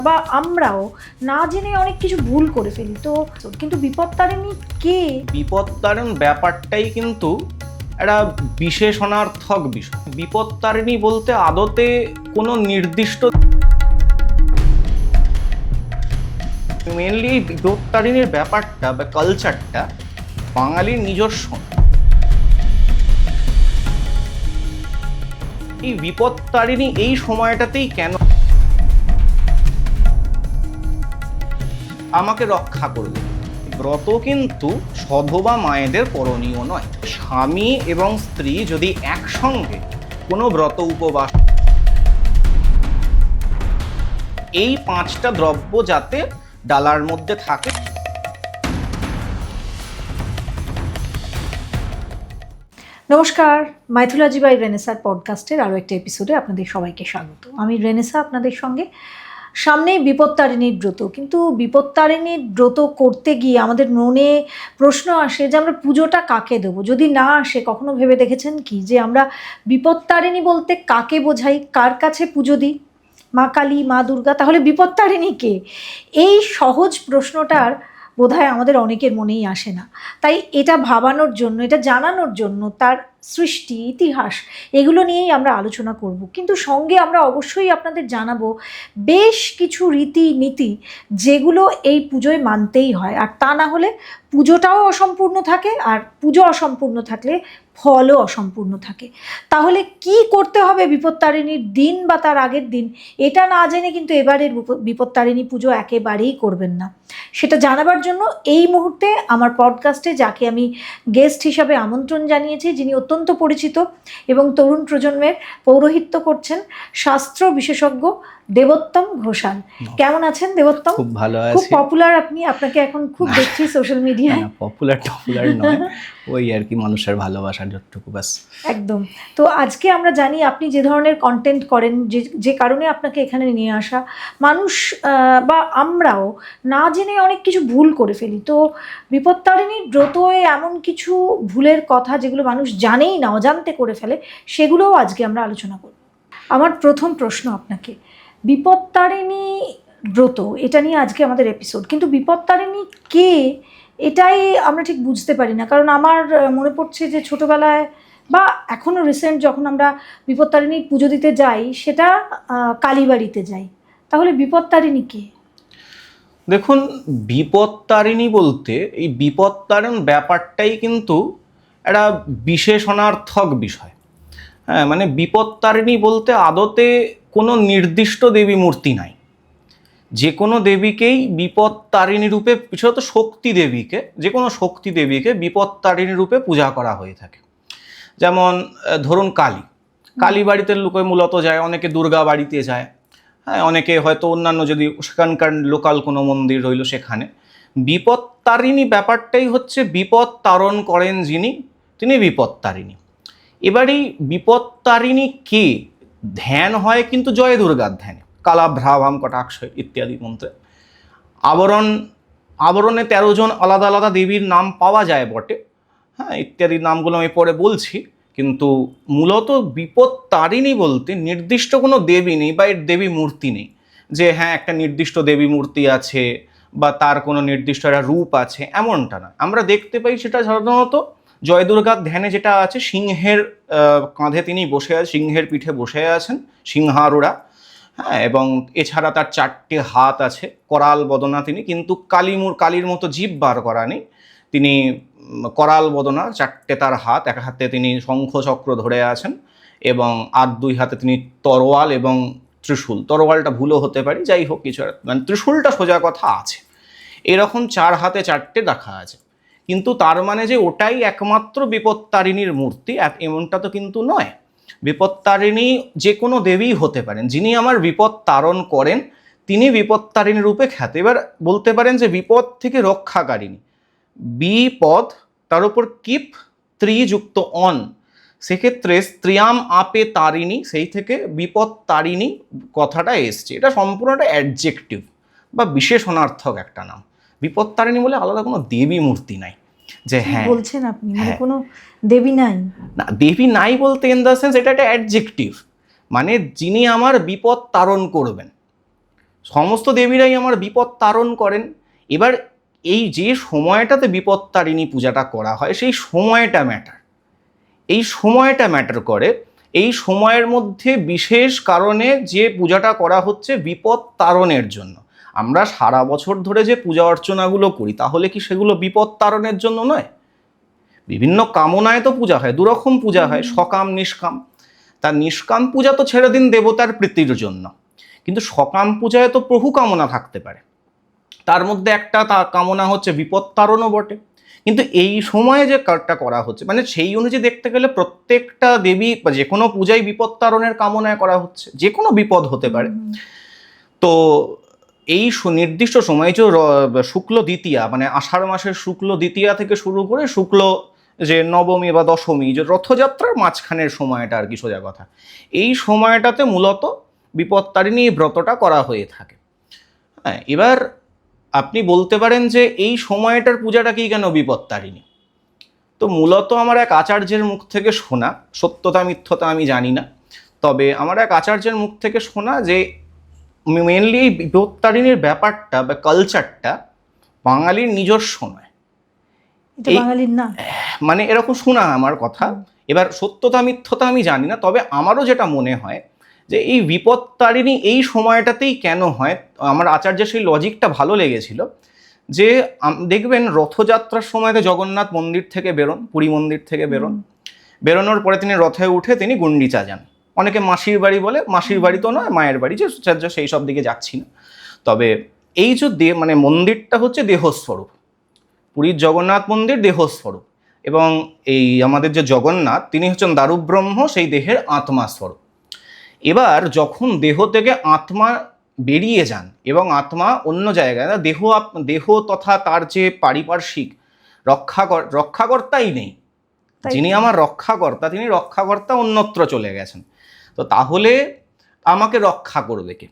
বা আমরাও না জেনে অনেক কিছু ভুল করে ফেলি। তো কিন্তু বিপত্তারিণী কে? বিপত্তারণ ব্যাপারটাই কিন্তু একটা বিশেষণার্থক বিষয়। বিপত্তারিণী বলতে আদতে কোনো নির্দিষ্ট মেনলি এই বিপত্তারিণীর ব্যাপারটা বা কালচারটা বাঙালির নিজস্ব। এই বিপত্তারিণী এই সময়টাতেই কেন আমাকে রক্ষা করবে? ব্রত কিন্তু সধবা মায়েদের করণীয় নয়। স্বামী এবং স্ত্রী যদি একসঙ্গে কোনো ব্রত উপবাস, এই 5টা দ্রব্য যাতে ডালার মধ্যে থাকে। নমস্কার, মাইথোলজি বাই রেনেসার পডকাস্টের আরও একটা এপিসোডে আপনাদের সবাইকে স্বাগত। আমি রেনেসা আপনাদের সঙ্গে। সামনেই বিপত্তারিণীর ব্রত, কিন্তু বিপত্তারিণীর ব্রত করতে গিয়ে আমাদের মনে প্রশ্ন আসে যে আমরা পুজোটা কাকে দেবো। যদি না আসে, কখনো ভেবে দেখেছেন কি যে আমরা বিপত্তারিণী বলতে কাকে বোঝাই, কার কাছে পুজো দিই? মা কালী, মা দুর্গা, তাহলে বিপত্তারিণী কে? এই সহজ প্রশ্নটার বোধহয় আমাদের অনেকের মনেই আসে না। তাই এটা ভাবানোর জন্য, এটা জানানোর জন্য তার সৃষ্টি, ইতিহাস, এগুলো নিয়েই আমরা আলোচনা করব। কিন্তু সঙ্গে আমরা অবশ্যই আপনাদের জানাবো বেশ কিছু রীতিনীতি যেগুলো এই পুজোয় মানতেই হয়, আর তা না হলে পুজোটাও অসম্পূর্ণ থাকে, আর পুজো অসম্পূর্ণ থাকলে ফলও অসম্পূর্ণ থাকে। তাহলে কি করতে হবে বিপত্তারিণীর দিন বা তার আগের দিন, এটা না জেনে কিন্তু এবারের বিপত্তারিণী পুজো একেবারেই করবেন না। সেটা জানাবার জন্য এই মুহূর্তে আমার পডকাস্টে যাকে আমি গেস্ট হিসাবে আমন্ত্রণ জানিয়েছি, যিনি অত্যন্ত পরিচিত এবং তরুণ প্রজন্মের পৌরোহিত্য করছেন, শাস্ত্র বিশেষজ্ঞ দেবোত্তম ঘোষাল। কেমন আছেন দেবোত্তম? খুব ভালো আছি। খুব পপুলার আপনি, আপনাকে এখন খুব দেখছি সোশ্যাল মিডিয়ায়। পপুলার নয়, ওই আর কি, মানুষের ভালোবাসার যতটুকু ব্যাস। একদম। তো আজকে আমরা জানি আপনি যে ধরনের কন্টেন্ট করেন, যে কারণে আপনাকে এখানে নিয়ে আসা, মানুষ বা আমরাও না জেনে অনেক কিছু ভুল করে ফেলি। তো বিপত্তারিণীর ব্রতয়ে এমন কিছু ভুলের কথা যেগুলো মানুষ জানেই না, অজান্তে করে ফেলে, সেগুলোও আজকে আমরা আলোচনা করব। আমার প্রথম প্রশ্ন আপনাকে, বিপত্তারিণী ব্রত, এটা নিয়ে আজকে আমাদের এপিসোড, কিন্তু বিপত্তারিণী কে এটাই আমরা ঠিক বুঝতে পারি না। কারণ আমার মনে পড়ছে যে ছোটোবেলায় বা এখনও রিসেন্ট যখন আমরা বিপত্তারিণীর পুজো দিতে যাই, সেটা কালীবাড়িতে যাই। তাহলে বিপত্তারিণী কে? দেখুন, বিপত্তারিণী বলতে এই বিপত্তারণ ব্যাপারটাই কিন্তু একটা বিশেষণার্থক বিষয়। হ্যাঁ, মানে বিপত্তারিণী বলতে আদতে কোনো নির্দিষ্ট দেবী মূর্তি নাই। যে কোনো দেবীকেই বিপত্তারিণী রূপে, বিশেষত শক্তি দেবীকে, যে কোনো শক্তি দেবীকে বিপত্তারিণী রূপে পূজা করা হয়ে থাকে। যেমন ধরুন কালী বাড়িতে লোকে মূলত যায়, অনেকে দুর্গা বাড়িতে যায়, হ্যাঁ, অনেকে হয়তো অন্যান্য যদি সেখানকার লোকাল কোনো মন্দির রইল সেখানে। বিপত্তারিণী ব্যাপারটাই হচ্ছে বিপদ তারণ করেন যিনি, তিনি বিপত্তারিণী। এবারই বিপত্তারিণী কে ধ্যান হয় কিন্তু জয় দুর্গার ধ্যানে, কালাভ্রাভাম কটাক্ষ ইত্যাদি মন্ত্রে। আবরণে 13 জন আলাদা আলাদা দেবীর নাম পাওয়া যায় বটে, হ্যাঁ, ইত্যাদি নামগুলো আমি পরে বলছি। কিন্তু মূলত বিপত্তারিণী বলতে নির্দিষ্ট কোনো দেবী নেই বা এর দেবী মূর্তি নেই যে হ্যাঁ একটা নির্দিষ্ট দেবী মূর্তি আছে বা তার কোনো নির্দিষ্ট একটা রূপ আছে, এমনটা না। আমরা দেখতে পাই সেটা সাধারণত জয় দুর্গার ধ্যানে যেটা আছে, সিংহের কাঁধে তিনি বসে আছেন, সিংহের পিঠে বসে আছেন, সিংহারোড়া, হ্যাঁ, এবং এছাড়া তার 4টে হাত আছে, করাল বদনা তিনি, কিন্তু কালীর মতো জিভ বার করা নেই, তিনি করাল বদনা, 4টে তার হাত, এক হাতে তিনি শঙ্খ চক্র ধরে আছেন এবং আর 2 হাতে তিনি তরোয়াল এবং ত্রিশূল, তরোয়ালটা ভুলও হতে পারি, যাই হোক কিছু, মানে ত্রিশূলটা সোজা কথা আছে। এরকম 4 হাতে 4টে দেখা আছে। কিন্তু তার মানে যে ওটাই একমাত্র বিপত্তারিণীর মূর্তি এমনটা তো কিন্তু নয়। বিপত্তারিণী যে কোনো দেবী হতে পারেন, যিনি আমার বিপদ তারণ করেন তিনি বিপত্তারিণী রূপে খ্যাত। এবার বলতে পারেন যে বিপদ থেকে রক্ষাকারিণী, বিপদ তার উপর কিপ ত্রিযুক্ত অন, সেক্ষেত্রে স্ত্রিয়াম আপে তারিণী, সেই থেকে বিপত্তারিণী কথাটা এসছে। এটা সম্পূর্ণ একটা অ্যাডজেক্টিভ বা বিশেষণার্থক একটা নাম। বিপত্তারিণী বলে আলাদা কোনো দেবী মূর্তি নাই যে হ্যাঁ বলছেন আপনি, মানে কোনো দেবী নাই? না, দেবী নাই বলতে ইন দ্য সেন্স এটা একটা অ্যাডজেক্টিভ, মানে যিনি আমার বিপদ তারণ করবেন, সমস্ত দেবীরাই আমার বিপদ তারণ করেন। এবার এই যে সময়টাতে বিপত্তারিণী পূজাটা করা হয় সেই সময়টা ম্যাটার, এই সময়টা ম্যাটার করে। এই সময়ের মধ্যে বিশেষ কারণে যে পূজাটা করা হচ্ছে বিপদ তারণের জন্য। আমরা সারা বছর ধরে যে পূজা অর্চনাগুলো করি তাহলে কি সেগুলো বিপদ তারণের জন্য নয়? বিভিন্ন কামনায় তো পূজা হয়, দুরকম পূজা হয়, সকাম নিষ্কাম। তার নিষ্কাম পূজা তো ছেড়ে দিন দেবতার প্রীতির জন্য, কিন্তু সকাম পূজায় তো প্রভু কামনা থাকতে পারে। তার মধ্যে একটা কামনা হচ্ছে বিপদ তারণও বটে। কিন্তু এই সময়ে যে কাজটা করা হচ্ছে মানে সেই অনুযায়ী দেখতে গেলে প্রত্যেকটা দেবী বা যে কোনো পূজাই বিপদ তারণের কামনায় করা হচ্ছে, যে কোনো বিপদ হতে পারে। তো এই নির্দিষ্ট সময় যে শুক্ল দ্বিতীয়া মানে আষাঢ় মাসের শুক্ল দ্বিতীয়া থেকে শুরু করে শুক্ল যে নবমী বা দশমী যে রথযাত্রার মাঝখানের সময়টা আর কি, সোজা কথা, এই সময়টাতে মূলত বিপত্তারিণী ব্রতটা করা হয়ে থাকে। হ্যাঁ, এবার আপনি বলতে পারেন যে এই সময়টার পূজাটাকেই কেন বিপত্তারিণী? তো মূলত আমার এক আচার্যের মুখ থেকে শোনা, সত্যতা মিথ্যতা আমি জানি না, তবে আমার এক আচার্যের মুখ থেকে শোনা যে মেনলি এই বিপত্তারিণীর ব্যাপারটা বা কালচারটা বাঙালির নিজস্ব নয়, বাঙালির না, মানে এরকম শোনা আমার কথা। এবার সত্যতা মিথ্যতা আমি জানি না, তবে আমারও যেটা মনে হয় যে এই বিপত্তারিণী এই সময়টাতেই কেন হয়। আমার আচার্যের সেই লজিকটা ভালো লেগেছিল যে দেখবেন রথযাত্রার সময়তে জগন্নাথ মন্দির থেকে বেরোন, পুরী মন্দির থেকে বেরোনোর পরে তিনি রথে উঠে তিনি গুন্ডিচা যান। অনেকে মাসির বাড়ি বলে, মাসির বাড়ি তো নয়, মায়ের বাড়ি, যে সেই সব দিকে যাচ্ছি না। তবে এই যে মানে মন্দিরটা হচ্ছে দেহস্বরূপ, পুরীর জগন্নাথ মন্দির দেহস্বরূপ, এবং এই আমাদের যে জগন্নাথ তিনি হচ্ছেন দারুব্রহ্ম, সেই দেহের আত্মা স্বরূপ। এবার যখন দেহ থেকে আত্মা বেরিয়ে যান এবং আত্মা অন্য জায়গায়, দেহ তথা তার যে পারিপার্শ্বিক রক্ষাকর্তাই নেই, যিনি আমার রক্ষাকর্তা তিনি রক্ষাকর্তা অন্যত্র চলে গেছেন। তো তাহলে আমাকে রক্ষা করবে কে?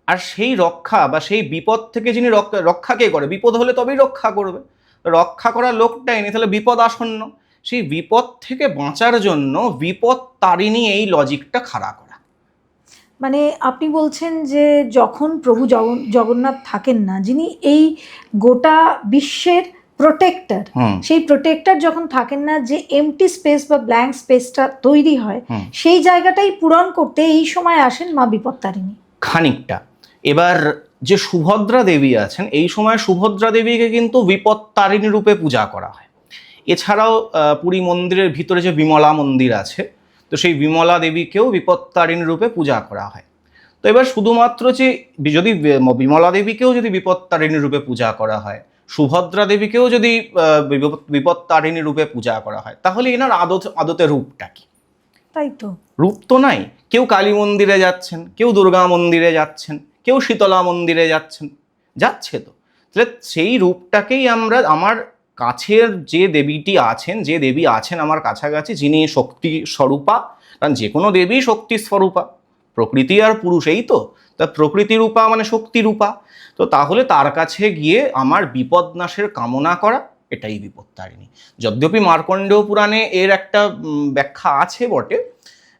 আর সেই রক্ষা বা সেই বিপদ থেকে যিনি রক্ষা কে করে? বিপদ হলে তবেই রক্ষা করবে, রক্ষা করার লোকটাই নেই, তাহলে বিপদ আসন্ন। সেই বিপদ থেকে বাঁচার জন্য বিপদ তারিণী এই লজিকটা খাড়া করা। মানে আপনি বলছেন যে যখন প্রভু জগন্নাথ থাকেন না, যিনি এই গোটা বিশ্বের প্রোটেক্টর, সেই প্রোটেক্টর যখন থাকেন না, যে এমটি স্পেস বা ব্ল্যাঙ্ক স্পেসটা তৈরি হয় সেই জায়গাটাই পূরণ করতে এই সময় আসেন মা বিপত্তারিণী খানিকটা। এবার যে সুভদ্রা দেবী আছেন এই সময় সুভদ্রা দেবীকে কিন্তু বিপত্তারিণী রূপে পূজা করা হয়। এছাড়াও পুরী মন্দিরের ভিতরে যে বিমলা মন্দির আছে, তো সেই বিমলা দেবীকেও বিপত্তারিণী রূপে পূজা করা হয়। তো এবার শুধুমাত্র যে যদি বিমলা দেবীকেও যদি বিপত্তারিণী রূপে পূজা করা হয়, সুভদ্রা দেবীকেও যদি বিপত্তারিণী রূপে পূজা করা হয়, তাহলে এনার আদতে রূপটা কি? তাই তো, রূপ তো নাই। কেউ কালী মন্দিরে যাচ্ছেন, কেউ দুর্গা মন্দিরে যাচ্ছেন, কেউ শীতলা মন্দিরে যাচ্ছে তো। তাহলে সেই রূপটাকেই আমরা আমার কাছের যে দেবীটি আছেন, যে দেবী আছেন আমার কাছাকাছি, যিনি শক্তি স্বরূপা, কারণ যে কোনো দেবী শক্তি স্বরূপা, প্রকৃতি আর পুরুষ এই তো, তা প্রকৃতি রূপা মানে শক্তি রূপা। তো তাহলে তার কাছে গিয়ে আমার বিপদ নাশের কামনা করা, এটাই বিপত্তারিণী। যদ্যপি মার্কণ্ডেয় পুরাণে এর একটা ব্যাখ্যা আছে বটে।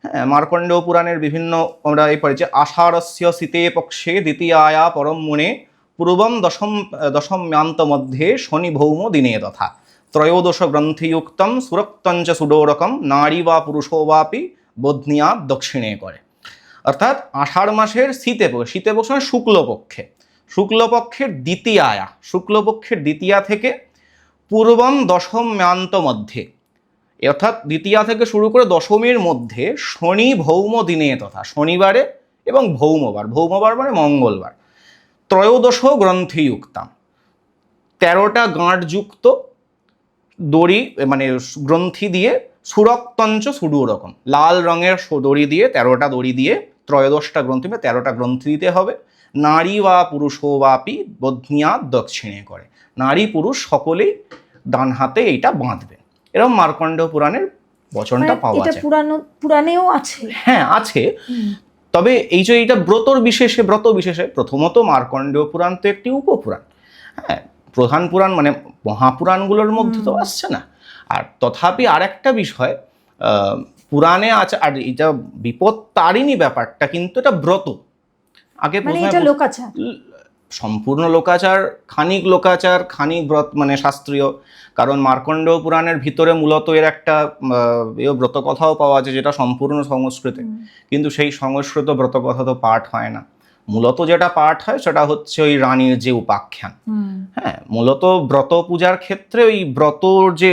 হ্যাঁ, মার্কণ্ডেয় পুরাণের বিভিন্ন আমরা এই পড়েছি, আষাঢ়স্য শীতে পক্ষে দ্বিতীয়ায়া পরম মুনে পূর্বম দশম্যান্ত মধ্যে শনি ভৌম দিনে তথা ত্রয়োদশ গ্রন্থিযুক্তম সুরক্তঞ্চ সুডোরকম নারী বা পুরুষো বাপি বধ্নিয়া দক্ষিণে করে। অর্থাৎ আষাঢ় মাসের শীতে পক্ষ শুক্লপক্ষের দ্বিতীয়া থেকে পূর্বম দশম্যান্ত মধ্যে, অর্থাৎ দ্বিতীয়া থেকে শুরু করে দশমীর মধ্যে শনি ভৌম দিনে তথা শনিবারে এবং ভৌমবার মানে মঙ্গলবার, ত্রয়োদশ গ্রন্থিযুক্তাম 13টা গাঁটযুক্ত দড়ি মানে গ্রন্থি দিয়ে, সুরক্তঞ্চ সুডুরকম লাল রঙের দড়ি দিয়ে, 13টা দড়ি দিয়ে, ত্রয়োদশটা গ্রন্থি বা 13টা গ্রন্থি দিতে হবে। নারী বা পুরুষো বাপি বধ্নিয়া দক্ষিণে করে, নারী পুরুষ সকলেই ডান হাতে এইটা বাঁধবে। এরকম মার্কণ্ডেয় পুরাণের বচনটা পাওয়া যায়। পুরাণেও আছে? হ্যাঁ আছে, তবে এই যে এইটা ব্রত বিশেষে প্রথমত মার্কণ্ডেয় পুরাণ তো একটি উপপুরাণ। হ্যাঁ, প্রধান পুরাণ মানে মহাপুরাণগুলোর মধ্যে তো আসছে না। আর তথাপি আর একটা বিষয় পুরাণে আছে, আর এইটা বিপত্তারিণী ব্যাপারটা কিন্তু এটা ব্রত। আগে মানে প্রথমে এটা লোকাচার। সম্পূর্ণ লোকাচার, খানিক ব্রত মানে শাস্ত্রীয়। কারণ মার্কণ্ডেয় পুরাণের ভিতরে মূলত এর একটা ব্রত কথাও পাওয়া যায়, যেটা সম্পূর্ণ সংস্কৃতে। কিন্তু সেই সংস্কৃত ব্রত কথা তো পাঠ হয় না। মূলত যেটা পাঠ হয় সেটা হচ্ছে ওই রানীর যে উপাখ্যান। হ্যাঁ, মূলত ব্রত পূজার ক্ষেত্রে ওই ব্রতর যে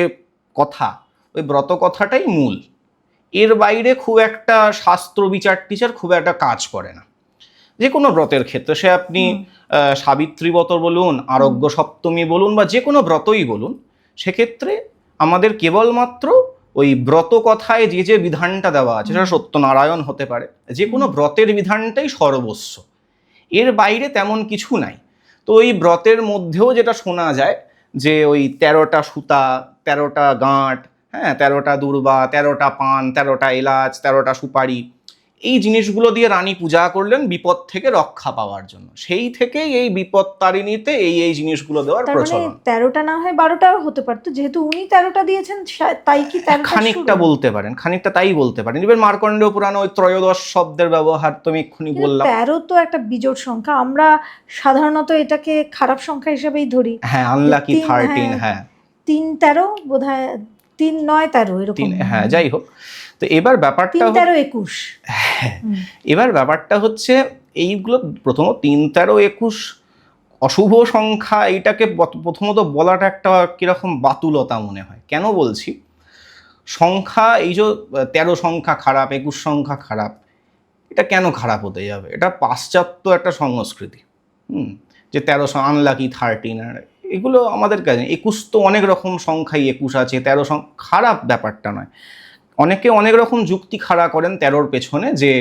কথা, ওই ব্রত কথাটাই মূল। এর বাইরে খুব একটা শাস্ত্র বিচার টিচার খুব একটা কাজ করে না। যে কোনো ব্রতের ক্ষেত্রে সে আপনি সাবিত্রী ব্রত বলুন, আরোগ্য সপ্তমী বলুন, বা যে কোনো ব্রতই বলুন, সেক্ষেত্রে আমাদের কেবলমাত্র ওই ব্রত কথায় যে যে বিধানটা দেওয়া আছে, সেটা সত্যনারায়ণ হতে পারে, যে কোনো ব্রতের বিধানটাই সর্বস্ব। এর বাইরে তেমন কিছু নাই। তো ওই ব্রতের মধ্যেও যেটা শোনা যায় যে ওই 13টা সুতা, 13টা গাঁট, হ্যাঁ, 13টা দূর্বা, 13টা পান, 13টা এলাচ, 13টা সুপারি, এই জিনিসগুলো দিয়ে রানী পূজা করলেন বিপদ থেকে রক্ষা পাওয়ার জন্য। সেই থেকেই এই বিপদ তারিণীতে এই জিনিসগুলো দেওয়ার তার মানে প্রচলন। 13টা না হয় 12টাও হতে পারতো, যেহেতু উনি 13টা দিয়েছেন তাই কি 13টা খানিকটা বলতে পারেন, খানিকটা তাই বলতে পারেন। এবার মার্কণ্ডেয় পুরাণে ওই ত্রয়োদশ শব্দের ব্যবহার তো আমি এক্ষুনি বললাম। 13 তো একটা বিজোড় সংখ্যা, আমরা সাধারণত এটাকে খারাপ সংখ্যা হিসেবেই ধরি। হ্যাঁ, আনলাকি 13, হ্যাঁ 3 13 বোধহয়, 3 9 13 এরকম। হ্যাঁ, যাই হোক। তো এবার ব্যাপারটা 3 13 21। এবার ব্যাপারটা হচ্ছে এইগুলো প্রথমত 3 13 21 অশুভ সংখ্যা, এইটাকে প্রথমত বলাটা একটা কিরকম বাতুলতা মনে হয়। কেন বলছি? সংখ্যা, এই যে 13 সংখ্যা খারাপ, 21 সংখ্যা খারাপ, এটা কেন খারাপ হতে যাবে? এটা পাশ্চাত্য একটা সংস্কৃতি। যে 13 আনলাকি 13, এগুলো আমাদের কাছে 21 তো অনেক রকম সংখ্যাই 21 আছে, 13 খারাপ ব্যাপারটা নয়। অনেকে অনেক রকম যুক্তি খাড়া করেন 13র পেছনে, যে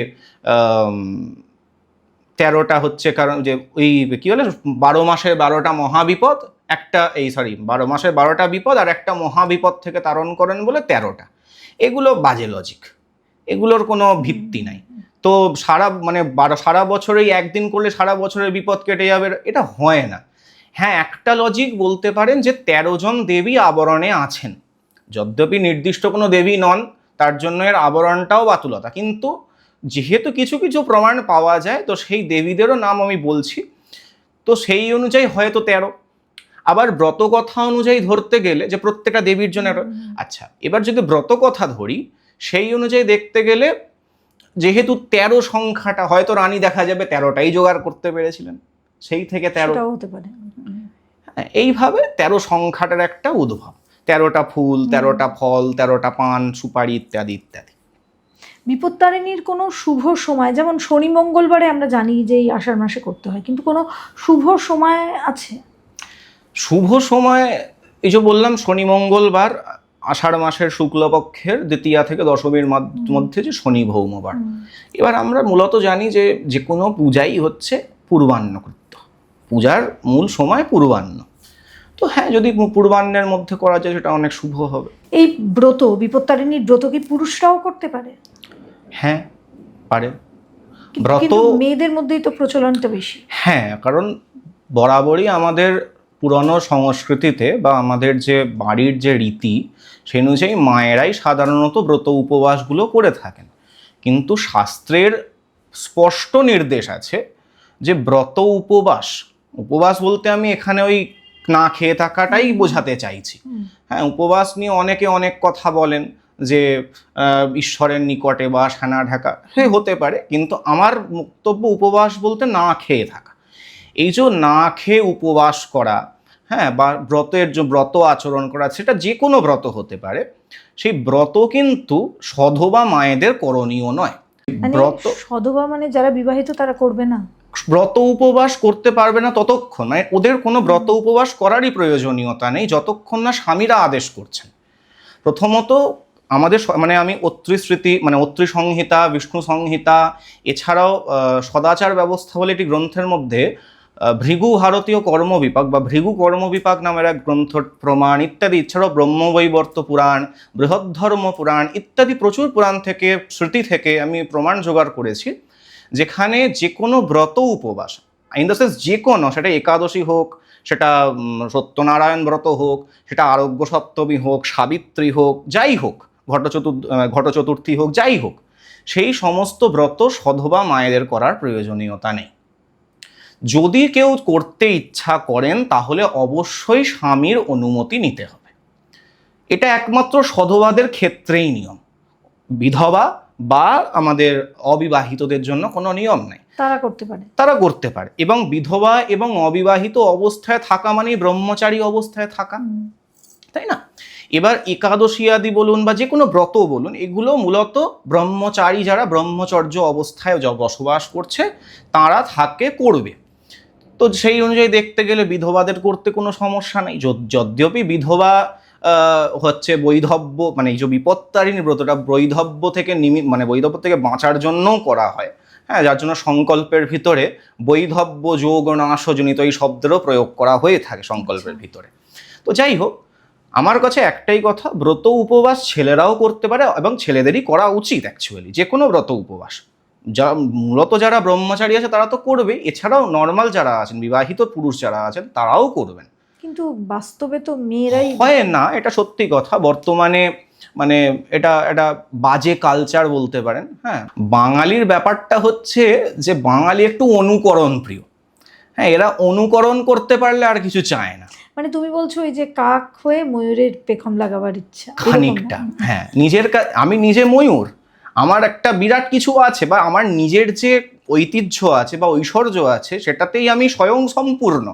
13টা হচ্ছে কারণ যে ওই কি বলে 12 মাসের 12টা মহাবিপদ, 12 মাসের 12টা বিপদ আর একটা মহাবিপদ থেকে তারণ করেন বলে 13টা। এগুলো বাজে লজিক, এগুলোর কোনো ভিত্তি নাই। তো সারা বছরেই একদিন করলে সারা বছরের বিপদ কেটে যাবে, এটা হয় না। হ্যাঁ, একটা লজিক বলতে পারেন যে 13 জন দেবী আবরণে আছেন, যদ্যপি নির্দিষ্ট কোনো দেবী নন, তার জন্য এর আবরণটাও বাতুলতা। কিন্তু যেহেতু কিছু কিছু প্রমাণ পাওয়া যায়, তো সেই দেবীদেরও নাম আমি বলছি, তো সেই অনুযায়ী হয়তো 13। আবার ব্রত কথা অনুযায়ী ধরতে গেলে যে প্রত্যেকটা দেবীর জন্য আচ্ছা, এবার যদি ব্রত কথা ধরি সেই অনুযায়ী দেখতে গেলে, যেহেতু 13 সংখ্যাটা, হয়তো রানী দেখা যাবে 13টাই জোগাড় করতে পেরেছিলেন, সেই থেকে 13 হতে পারে। এইভাবে 13 সংখ্যাটার একটা উদ্ভব। 13টা ফুল, 13টা ফল, 13টা পান, সুপারি ইত্যাদি ইত্যাদি। বিপত্তারিণীর কোনো শুভ সময়, যেমন শনি মঙ্গলবারে আমরা জানি যে এই আষাঢ় মাসে করতে হয়, কিন্তু কোনো শুভ সময় আছে? শুভ সময় এই যে বললাম, শনি মঙ্গলবার, আষাঢ় মাসের শুক্লপক্ষের দ্বিতীয়া থেকে দশমীর মধ্যে যে শনি ভৌমবার। এবার আমরা মূলত জানি যে যে কোনো পূজাই হচ্ছে পূর্বাহ্নকৃত্য, পূজার মূল সময় পূর্বাহ্ন। তো হ্যাঁ, যদি পূর্বাহ্নের মধ্যে করা যায় সেটা অনেক শুভ হবে। এই ব্রত, বিপত্তারিণীর ব্রত কি পুরুষরাও করতে পারে? হ্যাঁ, পারে। ব্রত কিন্তু মেয়েদের মধ্যেই তো প্রচলনটা বেশি। হ্যাঁ, কারণ বরাবরই আমাদের পুরনো সংস্কৃতিতে বা আমাদের যে বাড়ির যে রীতি, সেই অনুযায়ী মায়েরাই সাধারণত ব্রত উপবাসগুলো করে থাকেন। কিন্তু শাস্ত্রের স্পষ্ট নির্দেশ আছে যে ব্রত উপবাস বলতে আমি এখানে ওই না খেয়ে থাকাটাই বোঝাতে চাইছি। হ্যাঁ, উপবাস নিয়ে অনেকে অনেক কথা বলেন, যে ঈশ্বরের নিকটে বা সানা ঢাকা, হতে পারে, কিন্তু আমার বক্তব্য উপবাস বলতে না খেয়ে থাকা। এই যে না খেয়ে উপবাস করা, হ্যাঁ, বা ব্রত আচরণ করা, সেটা যে কোনো ব্রত হতে পারে, সেই ব্রত কিন্তু সধবা মায়েদের করণীয় নয়। ব্রত সধবা মানে যারা বিবাহিত তারা করবে না, ব্রত উপবাস করতে পারবে না ততক্ষণ, মানে ওদের কোনো ব্রত উপবাস করারই প্রয়োজনীয়তা নেই যতক্ষণ না স্বামীরা আদেশ করছেন। প্রথমত আমাদের আমি অত্রিস্মৃতি, অত্রি সংহিতা, বিষ্ণু সংহিতা, এছাড়াও সদাচার ব্যবস্থা বলে একটি গ্রন্থের মধ্যে ভৃগু ভারতীয় কর্মবিপাক বা ভৃগু কর্মবিপাক নামের এক গ্রন্থ প্রমাণ ইত্যাদি, এছাড়াও ব্রহ্মবৈবর্ত পুরাণ, বৃহদ্ধর্ম পুরাণ ইত্যাদি প্রচুর পুরাণ থেকে, স্মৃতি থেকে আমি প্রমাণ জোগাড় করেছি, যেখানে যে কোনো ব্রত উপবাস, ইন দ্য সেন্স যে কোনো, সেটা একাদশী হোক, সেটা সত্যনারায়ণ ব্রত হোক, সেটা আরোগ্য সপ্তমী হোক, সাবিত্রী হোক, যাই হোক, ঘট চতুর্থী হোক, যাই হোক, সেই সমস্ত ব্রত সধবা মায়েদের করার প্রয়োজনীয়তা নেই। যদি কেউ করতে ইচ্ছা করেন তাহলে অবশ্যই স্বামীর অনুমতি নিতে হবে। এটা একমাত্র সধবাদের ক্ষেত্রেই নিয়ম, বিধবা বা আমাদের অবিবাহিতদের জন্য কোনো নিয়ম নাই। তারা করতে পারে, তারা করতে পারে। এবং বিধবা এবং অবিবাহিত অবস্থায় থাকা মানে ব্রহ্মচারী অবস্থায় থাকা, তাই না? এবার একাদশী আদি বলুন বা যে কোনো ব্রত বলুন, এগুলো মূলত ব্রহ্মচারী যারা ব্রহ্মচর্য অবস্থায় বসবাস করছে তারা থাকে করবে। তো সেই অনুযায়ী দেখতে গেলে বিধবাদের করতে কোনো সমস্যা নেই। যদ্যপি বিধবা হচ্ছে বৈধব্য, মানে এই যে বিপত্তারিণী ব্রতটা বৈধব্য থেকে মানে বৈধব্য থেকে বাঁচার জন্যও করা হয়, হ্যাঁ, যার জন্য সংকল্পের ভিতরে বৈধব্য যোগ নাশজনিত এই শব্দেরও প্রয়োগ করা হয়ে থাকে সংকল্পের ভিতরে। তো যাই হোক, আমার কাছে একটাই কথা, ব্রত উপবাস ছেলেরাও করতে পারে এবং ছেলেদেরই করা উচিত। অ্যাকচুয়ালি যে কোনো ব্রত উপবাস মূলত যারা ব্রহ্মচারী আছে তারা তো করবে, এছাড়াও নর্মাল যারা আছেন, বিবাহিত পুরুষ যারা আছেন তারাও করবেন। কিন্তু বাস্তবে তো মেয়েরাই হয় না, এটা সত্যি কথা। বর্তমানে মানে এটা একটা বাজে কালচার বলতে পারেন। হ্যাঁ, বাঙালির ব্যাপারটা হচ্ছে যে বাঙালি একটু অনুকরণ প্রিয়। হ্যাঁ, এরা অনুকরণ করতে পারলে আর কিছু চায় না। মানে তুমি বলছো এই যে কাক হয়ে ময়ূরের পেখম লাগাবার ইচ্ছা খানিকটা, হ্যাঁ। আমি নিজে ময়ূর, আমার একটা বিরাট কিছু আছে, বা আমার নিজের যে ঐতিহ্য আছে বা ঐশ্বর্য আছে সেটাতেই আমি স্বয়ং সম্পূর্ণ,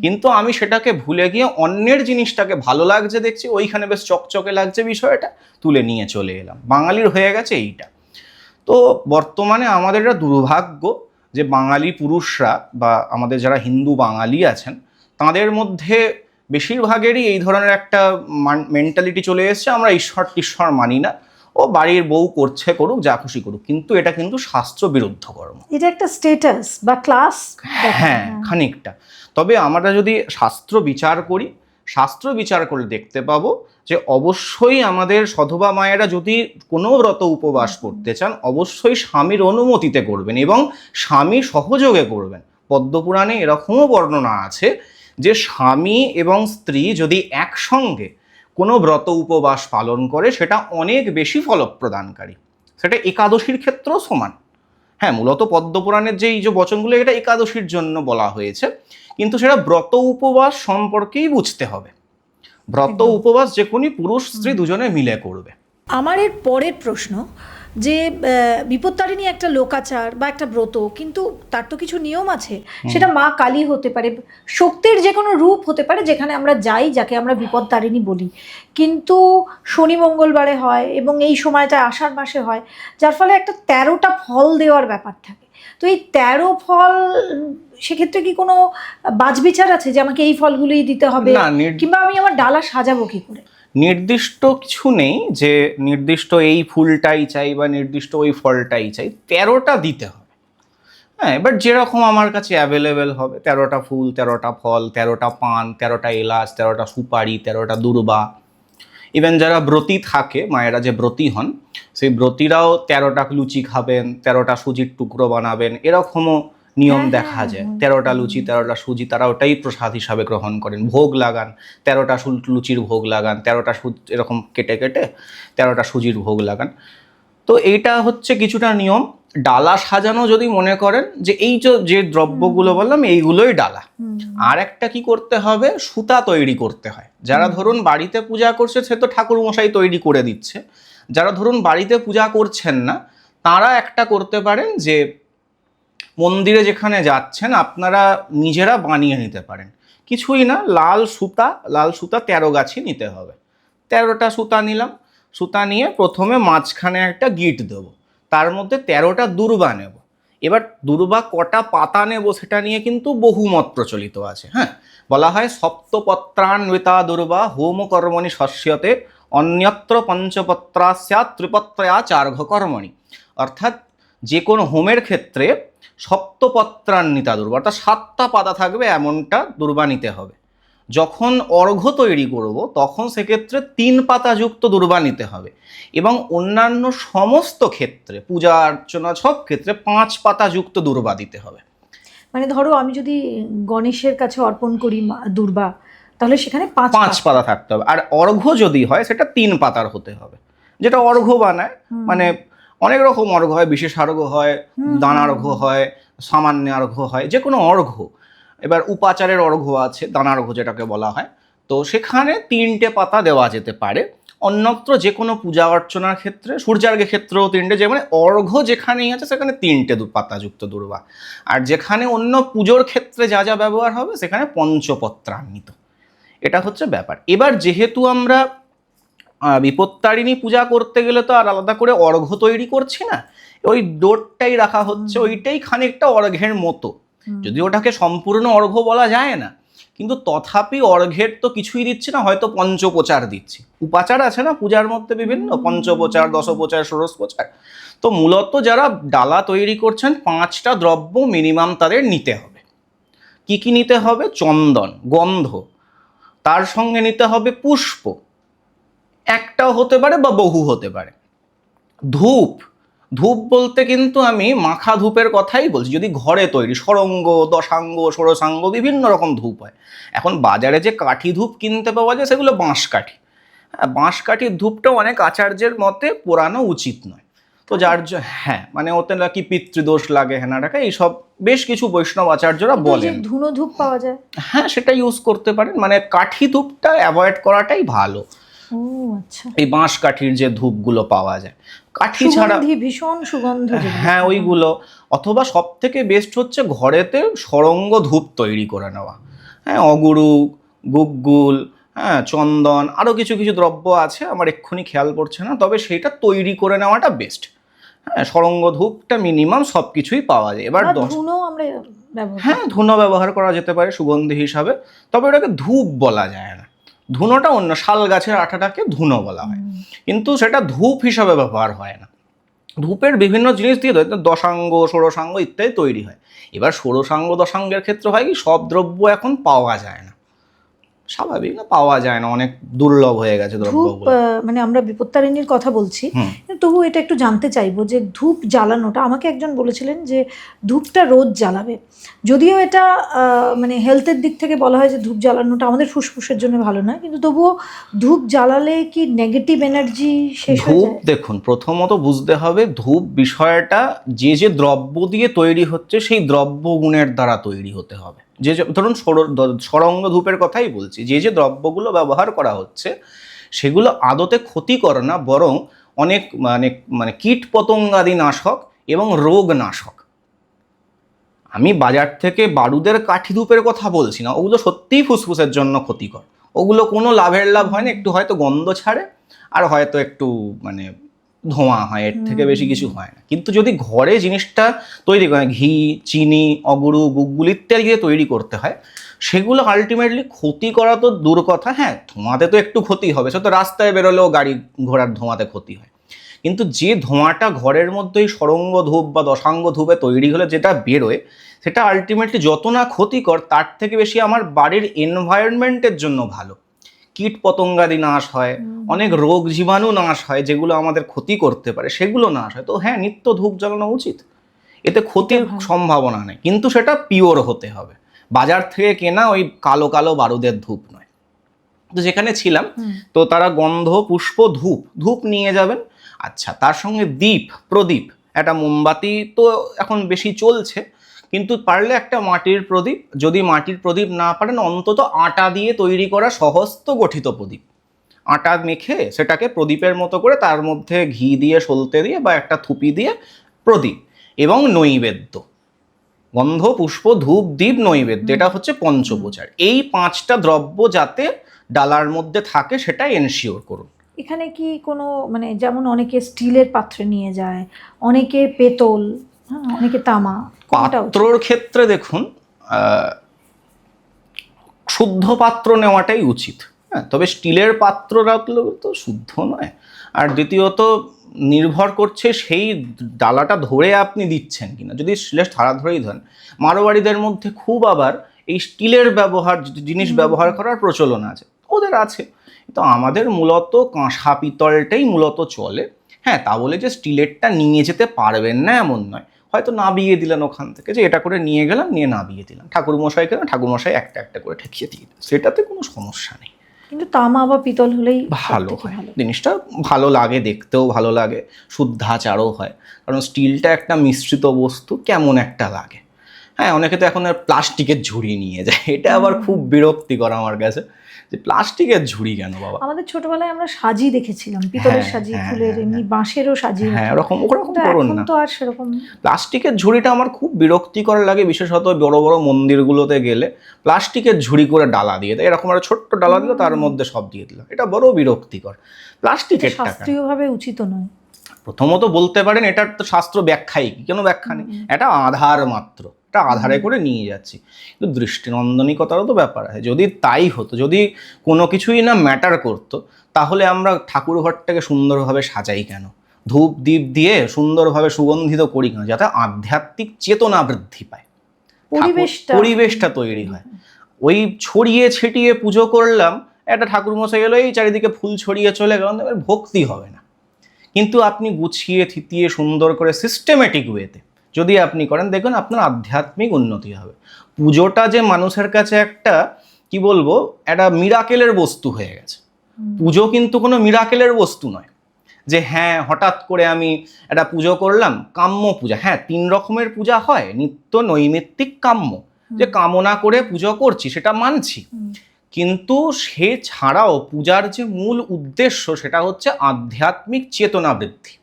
কিন্তু আমি সেটাকে ভুলে গিয়ে অন্যের জিনিসটাকে ভালো লাগছে দেখছি, ওইখানে বেশ চকচকে লাগছে বিষয়টা, তুলে নিয়ে চলে এলাম। বাঙালির হয়ে গেছে এইটা। তো বর্তমানে আমাদের একটা দুর্ভাগ্য যে বাঙালি পুরুষরা বা আমাদের যারা হিন্দু বাঙালি আছেন তাদের মধ্যে বেশিরভাগেরই এই ধরনের একটা মেন্টালিটি চলে এসছে, আমরা ঈশ্বর মানি না, ও বাড়ির বউ করছে করুক, যা খুশি করুক, কিন্তু এটা কিন্তু শাস্ত্র বিরুদ্ধ কর্ম। এটা একটা স্ট্যাটাস বা ক্লাস। হ্যাঁ, খানিকটা। তবে আমরা যদি শাস্ত্র বিচার করি, শাস্ত্র বিচার করে দেখতে পাবো যে অবশ্যই আমাদের সধবা মায়েরা যদি কোনো ব্রত উপবাস করতে চান অবশ্যই স্বামীর অনুমতিতে করবেন এবং স্বামী সহযোগে করবেন। পদ্মপুরাণে এরকমও বর্ণনা আছে যে স্বামী এবং স্ত্রী যদি একসঙ্গে কোনো ব্রত উপবাস পালন করে সেটা অনেক বেশি ফলপ্রদানকারী। সেটা একাদশীর ক্ষেত্রেও সমান। হ্যাঁ, মূলত পদ্মপুরাণের যে এই যে বচনগুলো এটা একাদশীর জন্য বলা হয়েছে, কিন্তু সেটা ব্রত উপবাস সম্পর্কেই বুঝতে হবে। ব্রত উপবাস যে কোনো পুরুষ স্ত্রী দুজনে মিলে করবে। আমার এর পরের প্রশ্ন যে বিপত্তারিণী একটা লোকাচার বা একটা ব্রত, কিন্তু তার তো কিছু নিয়ম আছে। সেটা মা কালী হতে পারে, শক্তির যে কোনো রূপ হতে পারে যেখানে আমরা যাই, যাকে আমরা বিপত্তারিণী বলি, কিন্তু শনি মঙ্গলবারে হয় এবং এই সময়টা আষাঢ় মাসে হয়, যার ফলে একটা 13টা ফল দেওয়ার ব্যাপার থাকে। তো এই 13 ফল, সেক্ষেত্রে কি কোনো বাছবিচার আছে যে আমাকে এই ফলগুলোই দিতে হবে, কিংবা আমি আমার ডালা সাজাবো কি করে? নির্দিষ্ট কিছু নেই যে নির্দিষ্ট এই ফুলটাই চাই বা নির্দিষ্ট ওই ফলটাই চাই, 13টা দিতে হবে। হ্যাঁ, এবার যেরকম আমার কাছে অ্যাভেলেবেল হবে, 13টা ফুল, 13টা ফল, 13টা পান, 13টা এলাচ, 13টা সুপারি, 13টা দূর্বা। ইভেন যারা ব্রতী থাকে, মায়েরা যে ব্রতী হন, সেই ব্রতীরাও 13টা লুচি খাবেন, 13টা সুজির টুকরো বানাবেন, এরকমও নিয়ম দেখা যায়। 13টা লুচি, 13টা সুজি, তারা ওটাই প্রসাদ হিসাবে গ্রহণ করেন, ভোগ লাগান। 13টা লুচির ভোগ লাগান, 13টা এরকম কেটে কেটে 13টা সুজির ভোগ লাগান। তো এইটা হচ্ছে কিছুটা নিয়ম। ডালা সাজানো যদি মনে করেন যে এই যে দ্রব্যগুলো বললাম এইগুলোই ডালা। আর একটা কি করতে হবে, সুতা তৈরি করতে হয়। যারা ধরুন বাড়িতে পূজা করছে সে তো ঠাকুর মশাই তৈরি করে দিচ্ছে, যারা ধরুন বাড়িতে পূজা করছেন না তারা একটা করতে পারেন যে মন্দিরে যেখানে যাচ্ছেন আপনারা নিজেরা বানিয়ে নিতে পারেন। কিছুই না, লাল সুতা 13 গাছি নিতে হবে। 13টা সুতা নিলাম, সুতা নিয়ে প্রথমে মাঝখানে একটা গিট দেব, তার মধ্যে 13টা দূর্বা নেব। এবার দূর্বা কটা পাতা নেব সেটা নিয়ে কিন্তু বহুমত প্রচলিত আছে। হ্যাঁ, বলা হয় সপ্তপত্রান্বিতা দূর্বা হোম কর্মণি শস্যতে অন্যত্র পঞ্চপত্রা স্যাৎ ত্রিপত্রয়া চার্ঘ কর্মণি। অর্থাৎ যে কোনো হোমের ক্ষেত্রে সপ্তপত্রান্বিতা দূর্বা অর্থাৎ 7টা পাতা থাকবে এমনটা দূর্বা নিতে হবে। যখন অর্ঘ্য তৈরি করব তখন সেক্ষেত্রে 3 পাতাযুক্ত দূর্বা নিতে হবে এবং অন্যান্য সমস্ত ক্ষেত্রে পূজা অর্চনা সব ক্ষেত্রে 5 পাতাযুক্ত দূর্বা দিতে হবে। মানে ধরো আমি যদি গণেশের কাছে অর্পণ করি দূর্বা, তাহলে সেখানে 5 পাতা থাকতে হবে। আর অর্ঘ্য যদি হয় সেটা 3 পাতার হতে হবে, যেটা অর্ঘ্য বানায়। মানে অনেক রকম অর্ঘ্য হয়, বিশেষ অর্ঘ্য হয়, দানার্ঘ্য হয়, সামান্য অর্ঘ্য হয়, যে কোনো অর্ঘ্য। এবার উপাচারের অর্ঘ্য আছে, দানার্ঘ্য যেটাকে বলা হয়। তো সেখানে 3টে পাতা দেওয়া যেতে পারে। অন্যত্র যে কোনো পূজা অর্চনার ক্ষেত্রে, সূর্যার্ঘের ক্ষেত্রেও 3টে, যে মানে অর্ঘ্য যেখানেই আছে সেখানে 3টে পাতাযুক্ত দূর্বা। আর যেখানে অন্য পুজোর ক্ষেত্রে যা যা ব্যবহার হবে সেখানে পঞ্চপত্রান্বিত। এটা হচ্ছে ব্যাপার। এবার যেহেতু আমরা বিপত্তারিণী পূজা করতে গেলে তো আর আলাদা করে অর্ঘ্য তৈরি করছি না, ওই ডোরটাই রাখা হচ্ছে, ওইটাই খানিকটা অর্ঘ্যের মতো। যদি ওটাকে সম্পূর্ণ অর্ঘ্য বলা যায় না, কিন্তু তথাপি অর্ঘ্যের তো কিছুই দিচ্ছি না, হয়তো পঞ্চোপচার দিচ্ছি। উপাচার আছে না পূজার মধ্যে বিভিন্ন, পঞ্চোপচার, দশোপচার, ষোড়শোপচার। তো মূলত যারা ডালা তৈরি করছেন 5টা দ্রব্য মিনিমাম তাদের নিতে হবে। কি কি নিতে হবে? চন্দন, গন্ধ, তার সঙ্গে নিতে হবে পুষ্প, একটাও হতে পারে বা বহু হতে পারে। ধূপ, ধূপ বলতে কিন্তু আমি মাখা ধূপের কথাই বলছি, যদি ঘরে তৈরি ষড়ঙ্গ, দশাঙ্গ, ষোড়শাঙ্গ বিভিন্ন রকম ধূপ হয়। এখন বাজারে যে কাঠি ধূপ কিনতে পাওয়া যায় সেগুলো বাঁশ কাঠি। বাঁশ কাঠির ধূপটা অনেক আচার্যের মতে পোড়ানো উচিত নয়। তো হ্যাঁ, মানে ওতে নাকি পিতৃদোষ লাগে, হেনাটাকে এইসব বেশ কিছু বৈষ্ণব আচার্যরা বলেন। ধুনো ধূপ পাওয়া যায়, হ্যাঁ, সেটা ইউজ করতে পারেন, মানে কাঠি ধূপটা অ্যাভয়েড করাটাই ভালো। ও আচ্ছা। এই বাঁশ কাঠির যে ধূপগুলো পাওয়া যায়, কাঠি ছাড়া, ভীষণ সুগন্ধ। হ্যাঁ ওইগুলো। অথবা সব থেকে বেস্ট হচ্ছে ঘরেতে ষড়ঙ্গ ধূপ তৈরি করে নেওয়া। হ্যাঁ, অগুরু, গুগ্গুল, হ্যাঁ চন্দন, আরও কিছু কিছু দ্রব্য আছে আমার এক্ষুনি খেয়াল পড়ছে না, তবে সেটা তৈরি করে নেওয়াটা বেস্ট। হ্যাঁ, ষড়ঙ্গ ধূপটা মিনিমাম সব কিছুই পাওয়া যায়। এবার ধুনো আমরা হ্যাঁ, ধুনো ব্যবহার করা যেতে পারে সুগন্ধি হিসাবে, তবে ওটাকে ধূপ বলা যায় না। ধুনোটা অন্য, শাল গাছের আঠাটাকে ধুনো বলা হয়, কিন্তু সেটা ধূপ হিসাবে ব্যবহার হয় না। ধূপের বিভিন্ন জিনিস দিয়ে দশাঙ্গ, ষোড়শাঙ্গ ইত্যাদি তৈরি হয়। এবার ষোড়শাঙ্গ দশাঙ্গের ক্ষেত্রে হয় কি, সব দ্রব্য এখন পাওয়া যায় না, স্বাভাবিক না, পাওয়া যায় না, অনেক দুর্লভ হয়ে গেছে দ্রব্যগুলো। মানে আমরা বিপত্তারিণীর কথা বলছি, তবু এটা একটু জানতে চাইবো যে ধূপ জ্বালানোটা, আমাকে একজন বলেছিলেন যে ধূপটা রোজ জ্বালাবে। যদিও এটা মানে হেলথের দিক থেকে বলা হয় যে ধূপ জ্বালানোটা আমাদের ফুসফুসের জন্য ভালো নয়, কিন্তু তবুও ধূপ জ্বালালে কি নেগেটিভ এনার্জি শেষ হয়ে ধূপ যায়? দেখুন, প্রথমত বুঝতে হবে ধূপ বিষয়টা যে যে দ্রব্য দিয়ে তৈরি হচ্ছে সেই দ্রব্য গুণের দ্বারা তৈরি হতে হবে। যে ধরুন ষড়ঙ্গ ধূপের কথাই বলছি, যে যে দ্রব্যগুলো ব্যবহার করা হচ্ছে সেগুলো আদতে ক্ষতিকর না, বরং অনেক মানে মানে কীট পতঙ্গাদি নাশক এবং রোগ নাশক। আমি বাজার থেকে বারুদের কাঠি ধূপের কথা বলছি না, ওগুলো সত্যিই ফুসফুসের জন্য ক্ষতিকর। ওগুলো কোনো লাভ হয় না, একটু হয়তো গন্ধ ছাড়ে আর হয়তো একটু মানে ধোঁয়া হয়, এর থেকে বেশি কিছু হয় না। কিন্তু যদি ঘরে জিনিসটা তৈরি করে, ঘি, চিনি, অগুরু, গুগ্গুল ইত্যাদি দিয়ে তৈরি করতে হয়, সেগুলো আলটিমেটলি ক্ষতি করা তো দূর কথা। হ্যাঁ, ধোঁয়াতে তো একটু ক্ষতি হবে, সে তো রাস্তায় বেরোলেও গাড়ি ঘোড়ার ধোঁয়াতে ক্ষতি হয়, কিন্তু যে ধোঁয়াটা ঘরের মধ্যেই ষড়ঙ্গ ধূপ বা দশাঙ্গ ধূপে তৈরি হলে যেটা বেরোয়, সেটা আলটিমেটলি যত না ক্ষতিকর তার থেকে বেশি আমার বাড়ির এনভায়রনমেন্টের জন্য ভালো। কীট পতঙ্গাদি নাশ হয়, অনেক রোগ জীবাণু নাশ হয়, যেগুলো আমাদের ক্ষতি করতে পারে সেগুলো নাশ হয়। তো হ্যাঁ, নিত্য ধূপ জ্বালানো উচিত, এতে ক্ষতির সম্ভাবনা নেই, কিন্তু সেটা পিওর হতে হবে। বাজার থেকে কেনা ওই কালো কালো বারুদের ধূপ নয়। তো যেখানে ছিলাম, তো তারা গন্ধ, পুষ্প, ধূপ, ধূপ নিয়ে যাবেন। আচ্ছা, তার সঙ্গে দীপ, প্রদীপ, একটা মোমবাতি তো এখন বেশি চলছে, কিন্তু পারলে একটা মাটির প্রদীপ, যদি মাটির প্রদীপ না পারেন অন্তত আটা দিয়ে তৈরি করা সহস্ত গঠিত প্রদীপ, আটা মেখে সেটাকে প্রদীপের মতো করে তার মধ্যে ঘি দিয়ে, সলতে দিয়ে বা একটা থুপি দিয়ে প্রদীপ, এবং নৈবেদ্য, গন্ধ, পুষ্প, ধূপ, দীপ, নৈবেদ্য, এটা হচ্ছে পঞ্চোপচার। এই 5টা দ্রব্য যাতে ডালার মধ্যে থাকে সেটা এনশিওর করুন। এখানে কি কোনো মানে, যেমন অনেকে স্টিলের পাত্রে নিয়ে যায়, অনেকে পেতল, অনেকে তামা, পাত্রর ক্ষেত্রে দেখুন শুদ্ধ পাত্র নেওয়াটাই উচিত। হ্যাঁ, তবে স্টিলের পাত্র রাখলেও তো শুদ্ধ নয়। আর দ্বিতীয়ত নির্ভর করছে সেই ডালাটা ধরে আপনি দিচ্ছেন কিনা। যদি স্টিলের ধারা ধরেই ধরেন, মারোয়াড়িদের মধ্যে খুব আবার এই স্টিলের জিনিস ব্যবহার করার প্রচলন আছে, ওদের আছে। তো আমাদের মূলত কাঁসা পিতলটাই মূলত চলে। হ্যাঁ, তা বলে যে স্টিলেরটা নিয়ে যেতে পারবেন না এমন নয়, হয়তো নাবিয়ে দিলেন ওখান থেকে, যে এটা করে নিয়ে গেলাম, নিয়ে নাবিয়ে দিলাম, ঠাকুরমশাইকে ঠাকুরমশাই একটা একটা করে ঠেকিয়ে দিয়ে দিলেন, সেটাতে কোনো সমস্যা নেই। কিন্তু তামা বা পিতল হলেই ভালো সবথেকে হয়, ভালো। জিনিসটা ভালো লাগে, দেখতেও ভালো লাগে, শুদ্ধাচারও হয়। কারণ স্টিলটা একটা মিশ্রিত বস্তু, কেমন একটা লাগে। হ্যাঁ, অনেকে তো এখন আর প্লাস্টিকের ঝুড়ি নিয়ে যায়, এটা আবার খুব বিরক্তিকর আমার কাছে, যে প্লাস্টিকের ঝুড়ি কেন বাবা। আমাদের ছোটবেলায় আমরা সাজি দেখেছিলাম, পিতলের হ্যাঁ, সাজি, হ্যাঁ, ফুলের, হ্যাঁ, এমনি হ্যাঁ। বাঁশেরও সাজি হ্যাঁ, হতো। ওরকম কিন্তু করুন এখন না। তো আর সেরকম। প্লাস্টিকের ঝুড়িটা আমার খুব বিরক্তিকর লাগে, বিশেষত বড় বড় মন্দিরগুলোতে গেলে প্লাস্টিকের ঝুড়ি করে ডালা দিয়ে দেয়, এরকম একটা ছোট্ট ডালা দিল, তার মধ্যে সব দিয়ে দিল, এটা বড় বিরক্তিকর। এটা প্লাস্টিকের টাকা শাস্ত্রীয়ভাবে উচিত নয়। প্রথমত বলতে পারেন এটার তো শাস্ত্র ব্যাখ্যাই কি, কেন ব্যাখ্যা নেই, এটা আধার মাত্র, এটা আধারে করে নিয়ে যাচ্ছি। কিন্তু দৃষ্টিনন্দনিকতারও তো ব্যাপার আছে। যদি তাই হতো, যদি কোনো কিছুই না ম্যাটার করতো, তাহলে আমরা ঠাকুর ঘরটাকে সুন্দরভাবে সাজাই কেন, ধূপ দ্বীপ দিয়ে সুন্দরভাবে সুগন্ধিত করি কেন, যাতে আধ্যাত্মিক চেতনা বৃদ্ধি পায়, পরিবেশটা তৈরি হয়। ওই ছড়িয়ে ছিটিয়ে পুজো করলাম, একটা ঠাকুর মশাই এলো, এই চারিদিকে ফুল ছড়িয়ে চলে গেল, ভক্তি হবে না। কিন্তু আপনি গুছিয়ে থিতিয়ে সুন্দর করে সিস্টেমেটিক ওয়েতে যদি আপনি করেন, দেখুন আপনার আধ্যাত্মিক উন্নতি হবে। পুজোটা যে মানুষের কাছে একটা কি বলবো, একটা মিরাকেলের বস্তু হয়ে গেছে। পুজো কিন্তু কোনো মিরাকেলের বস্তু নয়, যে হ্যাঁ হঠাৎ করে আমি একটা পুজো করলাম, কাম্য পূজা। হ্যাঁ, 3 রকমের পূজা হয়, নিত্য, নৈমিত্তিক, কাম্য। যে কামনা করে পুজো করছি সেটা মানছি, কিন্তু সে ছাড়াও পূজার যে মূল উদ্দেশ্য সেটা হচ্ছে আধ্যাত্মিক চেতনা বৃদ্ধি,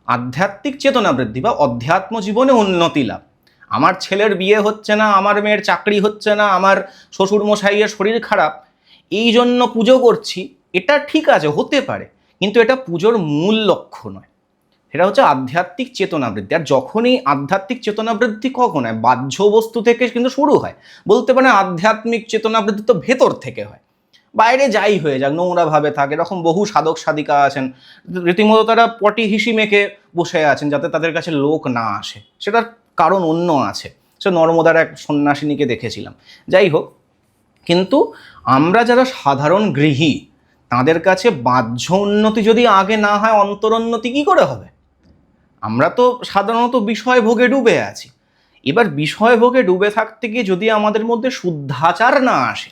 আধ্যাত্মিক চেতনা বৃদ্ধি বা অধ্যাত্ম জীবনে উন্নতি লাভ। আমার ছেলের বিয়ে হচ্ছে না, আমার মেয়ের চাকরি হচ্ছে না, আমার শ্বশুর মশাইয়ের শরীর খারাপ, এই জন্য পুজো করছি, এটা ঠিক আছে, হতে পারে, কিন্তু এটা পুজোর মূল লক্ষ্য নয়। সেটা হচ্ছে আধ্যাত্মিক চেতনা বৃদ্ধি। আর যখনই আধ্যাত্মিক চেতনা বৃদ্ধি কখন হয়, বাহ্য বস্তু থেকে কিন্তু শুরু হয়। বলতে পারে আধ্যাত্মিক চেতনা বৃদ্ধি তো ভেতর থেকে হয়, বাইরে যাই হয়ে যাক, নোংরা ভাবে থাকে, এরকম বহু সাধক সাধিকা আছেন, রীতিমতো তারা পটি হিসি মেখে বসে আছেন যাতে তাদের কাছে লোক না আসে, সেটার কারণ অন্য আছে। সে নর্মদার এক সন্ন্যাসিনীকে দেখেছিলাম। যাই হোক, কিন্তু আমরা যারা সাধারণ গৃহী, তাদের কাছে বাহ্য উন্নতি যদি আগে না হয়, অন্তরোন্নতি কি করে হবে? আমরা তো সাধারণত বিষয় ভোগে ডুবে আছি। এবার বিষয় ভোগে ডুবে থাকতে গিয়ে যদি আমাদের মধ্যে শুদ্ধাচার না আসে,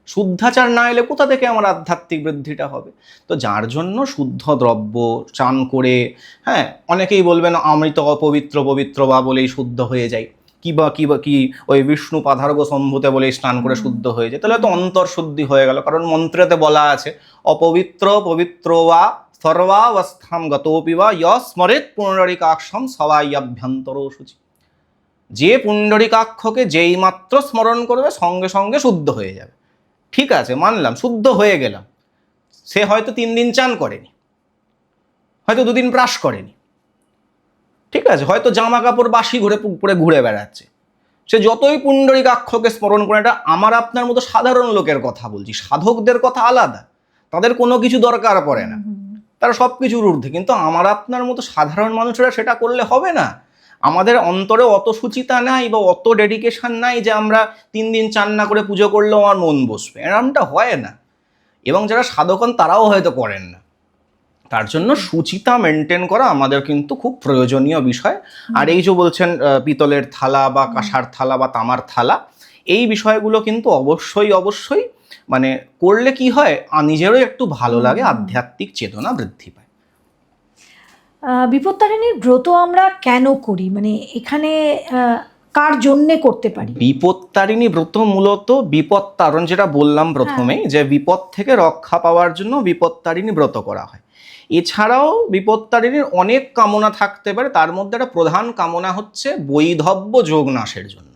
শুদ্ধাচার না এলে কোথা থেকে আমার আধ্যাত্মিক বৃদ্ধিটা হবে? তো যার জন্য শুদ্ধ দ্রব্য চান করে, হ্যাঁ, অনেকেই বলবেন অমৃত অপবিত্র পবিত্র বা বলেই শুদ্ধ হয়ে যায়, কি ওই বিষ্ণু পাধার্গ সম্ভূতে বলেই স্নান করে শুদ্ধ হয়ে যায়, তাহলে তো অন্তর শুদ্ধি হয়ে গেল। কারণ মন্ত্রেতে বলা আছে, অপবিত্র পবিত্র বা সর্বাবস্থাম গতোপি বা স্মরেত পুণ্ডরিকাক্ষম সবাই অভ্যন্তর শুচি। যে পুণ্ডরিকাক্ষকে যেই মাত্র স্মরণ করবে, সঙ্গে সঙ্গে শুদ্ধ হয়ে যাবে। ঠিক আছে, মানলাম, শুদ্ধ হয়ে গেলাম, সে হয়তো 3 দিন চান করেনি, হয়তো 2 দিন ব্রাশ করেনি, ঠিক আছে, হয়তো জামা কাপড় বাসি পরে ঘুরে বেড়াচ্ছে, সে যতই পুণ্ডরিকাক্ষকে স্মরণ করে, এটা আমার আপনার মতো সাধারণ লোকের কথা বলছি, সাধকদের কথা আলাদা, তাদের কোনো কিছু দরকার পড়ে না, তারা সব কিছুর ঊর্ধ্বে। কিন্তু আমার আপনার মতো সাধারণ মানুষেরা সেটা করলে হবে না। আমাদের অন্তরে অত সুচিতা নাই বা অত ডেডিকেশন নাই যে আমরা 3 দিন চান না করে পুজো করলেও আমার মন বসবে, এরকমটা হয় না। এবং যারা সাধকন তারাও হয়তো করেন না। তার জন্য সুচিতা মেনটেন করা আমাদের কিন্তু খুব প্রয়োজনীয় বিষয়। আর এই যে বলছেন পিতলের থালা বা কাঁসার থালা বা তামার থালা, এই বিষয়গুলো কিন্তু অবশ্যই অবশ্যই মানে করলে কি হয়, নিজেরও একটু ভালো লাগে, আধ্যাত্মিক চেতনা বৃদ্ধি পায়। বিপত্তারিণীর ব্রত আমরা কেন করি, মানে এখানে কার জন্যে করতে পারি? বিপত্তারিণী ব্রত মূলত বিপত্তারণ, যেটা বললাম প্রথমেই, যে বিপদ থেকে রক্ষা পাওয়ার জন্য বিপত্তারিণী ব্রত করা হয়। এছাড়াও বিপত্তারিণীর অনেক কামনা থাকতে পারে, তার মধ্যে একটা প্রধান কামনা হচ্ছে বৈধব্য যোগ নাশের জন্য।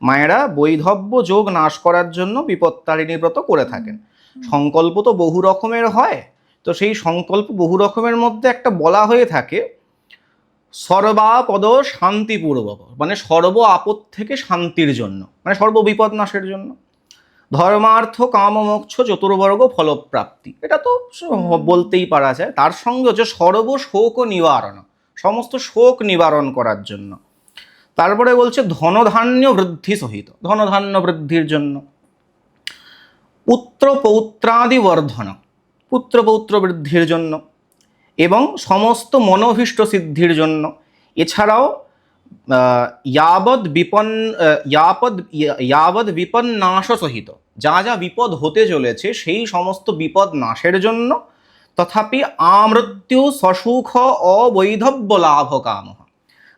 মায়েরা বৈধব্য যোগ নাশ করার জন্য বিপত্তারিণী ব্রত করে থাকেন। সংকল্প তো বহু রকমের হয়, তো সেই সংকল্প বহু রকমের মধ্যে একটা বলা হয়ে থাকে সর্বাপদ শান্তিপূর্বক, মানে সর্ব আপদ থেকে শান্তির জন্য, মানে সর্ববিপদ নাশের জন্য। ধর্মার্থ কাম মোক্ষ চতুর্বর্গ ফলপ্রাপ্তি, এটা তো বলতেই পারা যায়। তার সঙ্গে হচ্ছে সর্ব শোক নিবারণ, সমস্ত শোক নিবারণ করার জন্য। তারপরে বলছে ধনধান্য বৃদ্ধি সহিত, ধনধান্য বৃদ্ধির জন্য। পুত্র পৌত্রাদি বর্ধন, পুত্র পৌত্র বৃদ্ধির জন্য, এবং সমস্ত মনোভীষ্ট সিদ্ধির জন্য। এছাড়াও यावद विपन्नाश सहित, যা যা বিপদ হতে চলেছে সেই সমস্ত বিপদ নাশের জন্য, তথাপি আমৃত্যু সসুখ অবৈধব্য লাভ কাম,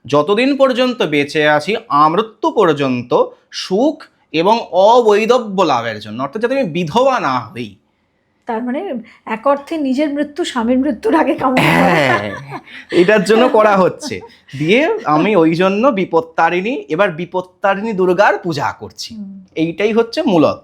যতদিন পর্যন্ত বেঁচে আছি আমৃত্যু পর্যন্ত সুখ এবং অবৈধব্য লাভের জন্য, অর্থাৎ যাতে আমি বিধবা না হই। তার মানে এক অর্থে নিজের মৃত্যু স্বামীর মৃত্যুর আগে কামনা করা। এটার জন্য করা হচ্ছে। দিয়ে আমি ওই জন্য বিপত্তারিণী, এবার বিপত্তারিণী দুর্গার পূজা করছি। এইটাই হচ্ছে মূলত।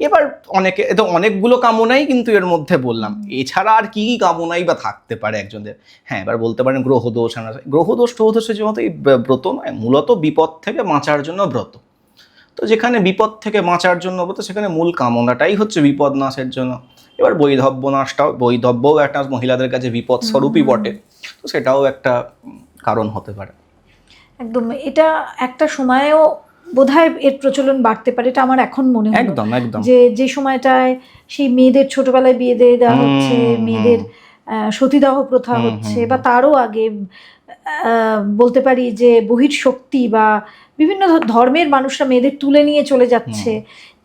এবার অনেকে তো অনেকগুলো কামনাই কিন্তু এর মধ্যে বললাম, এছাড়া আর কি কামনাই বা থাকতে পারে একজনের। হ্যাঁ, এবার বলতে পারেন গ্রহদোষ, গ্রহদোষ টহদোষের মতো এই ব্রত নয়, মূলত বিপদ থেকে বাঁচার জন্য ব্রত। তো যেখানে বিপদ থেকে বাঁচার জন্য ব্রত, সেখানে মূল কামনাটাই হচ্ছে বিপদ নাশের জন্য। এবার বৈধব্য নাশটাও, বৈধব্যও একটা মহিলাদের কাছে বিপদ স্বরূপই বটে, তো সেটাও একটা কারণ হতে পারে। একদম, এটা একটা সময়েও বোধহয় এর প্রচলন বাড়তে পারে, এটা আমার এখন মনে হয়। একদম একদম। যে সময়টায় সেই মেয়েদের ছোটবেলায় বিয়ে দিয়ে দেওয়া হচ্ছে, মেয়েদের সতীদাহ প্রথা হচ্ছে, বা তারও আগে বলতে পারি যে বহির্শক্তি বা বিভিন্ন ধর্মের মানুষরা মেয়েদের তুলে নিয়ে চলে যাচ্ছে,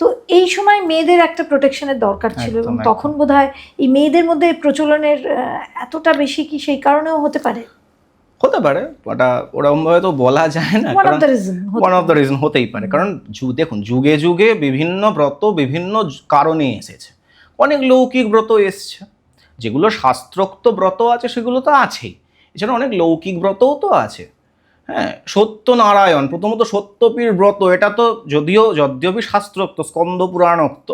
তো এই সময় মেয়েদের একটা প্রোটেকশনের দরকার ছিল, এবং তখন বোধহয় এই মেয়েদের মধ্যে প্রচলনের এতটা বেশি কি সেই কারণেও হতে পারে? হতে পারে, ওটা ওরকমভাবে তো বলা যায় না, ওয়ান অফ দ্য রিজন হতেই পারে। কারণ দেখুন, যুগে যুগে বিভিন্ন ব্রত বিভিন্ন কারণে এসেছে। অনেক লৌকিক ব্রত এসছে, যেগুলো শাস্ত্রোক্ত ব্রত আছে সেগুলো তো আছেই, এছাড়া অনেক লৌকিক ব্রতও তো আছে। হ্যাঁ, সত্যনারায়ণ, প্রথমত সত্যপীর ব্রত, এটা তো যদ্যপি শাস্ত্রোক্ত, স্কন্দ পুরাণোক্ত,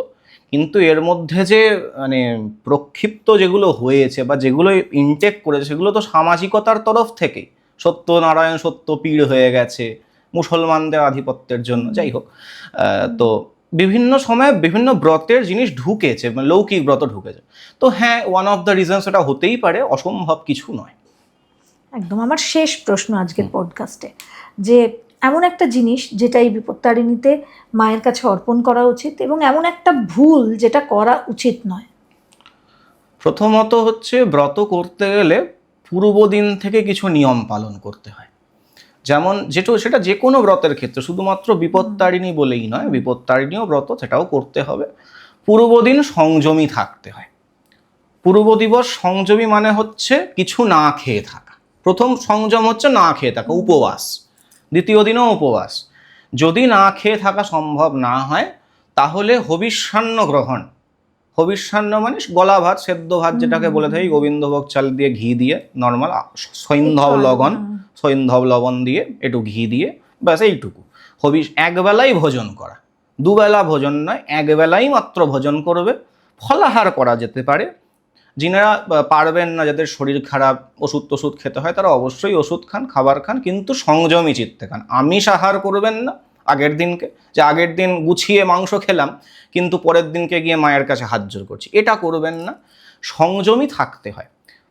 কিন্তু এর মধ্যে যে মানে প্রক্ষিপ্ত যেগুলো হয়েছে বা যেগুলো ইনটেক করেছে, সেগুলো তো সামাজিকতার তরফ থেকে। সত্যনারায়ণ সত্যপীর হয়ে গেছে মুসলমানদের আধিপত্যের জন্য, যাই হোক। তো বিভিন্ন সময়ে বিভিন্ন ব্রতের জিনিস ঢুকেছে, মানে লৌকিক ব্রত ঢুকেছে। তো হ্যাঁ, ওয়ান অফ দ্য রিজনস এটা হতেই পারে, অসম্ভব কিছু নয়। একদম। আমার শেষ প্রশ্ন আজকের পডকাস্টে, যে এমন একটা জিনিস যেটা এই বিপত্তারিণীতে মায়ের কাছে অর্পণ করা উচিত, এবং এমন একটা ভুল যেটা করা উচিত নয়। প্রথমত হচ্ছে, ব্রত করতে গেলে পূর্বদিন থেকে কিছু নিয়ম পালন করতে হয়। যেমন সেটা যে কোনো ব্রতের ক্ষেত্রে, শুধুমাত্র বিপত্তারিণী বলেই নয়, বিপত্তারিণীও ব্রত, সেটাও করতে হবে। পূর্বদিন সংযমী থাকতে হয়। পূর্ব দিবস সংযমী মানে হচ্ছে কিছু না খেয়ে থাকা। প্রথম সংযম হচ্ছে না খেয়ে থাকা, উপবাস। দ্বিতীয় দিনও উপবাস। যদি না খেয়ে থাকা সম্ভব না হয়, তাহলে হবিষ্যান্ন গ্রহণ। হবিষ্যান্ন মানে গলা ভাত, সেদ্ধ ভাত যেটাকে বলে থাকি, গোবিন্দভোগ চাল দিয়ে ঘি দিয়ে, নর্মাল সৈন্ধব লবণ দিয়ে একটু ঘি দিয়ে, ব্যাস এইটুকু। একবেলাই ভোজন করা, দুবেলা ভোজন নয়, একবেলাই মাত্র ভোজন করবে। ফলাহার করা যেতে পারে। যিনারা পারবেন না, যাদের শরীর খারাপ, ওষুধ খেতে হয়, তারা অবশ্যই ওষুধ খান, খাবার খান, কিন্তু সংযমী চিত্তে খান। আমিষ আহার করবেন না আগের দিনকে, যে আগের দিন গুছিয়ে মাংস খেলাম কিন্তু পরের দিনকে গিয়ে মায়ের কাছে হাত জোর করছি, এটা করবেন না। সংযমী থাকতে হয়।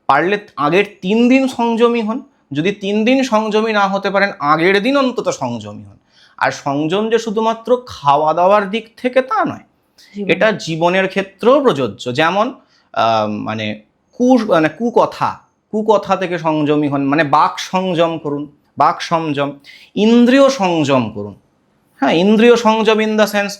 পারলে আগের 3 দিন সংযমী হন। যদি 3 দিন সংযমী না হতে পারেন, আগের দিন অন্তত সংযমী হন। আর সংযম যে শুধুমাত্র খাওয়া দাওয়ার দিক থেকে তা নয়, এটা জীবনের ক্ষেত্রেও প্রযোজ্য। যেমন মানে কুকথা থেকে সংযমী হন, মানে বাক সংযম করুন, বাক সংযম। ইন্দ্রিয় সংযম করুন। হ্যাঁ, ইন্দ্রিয় সংযম ইন দ্য সেন্স,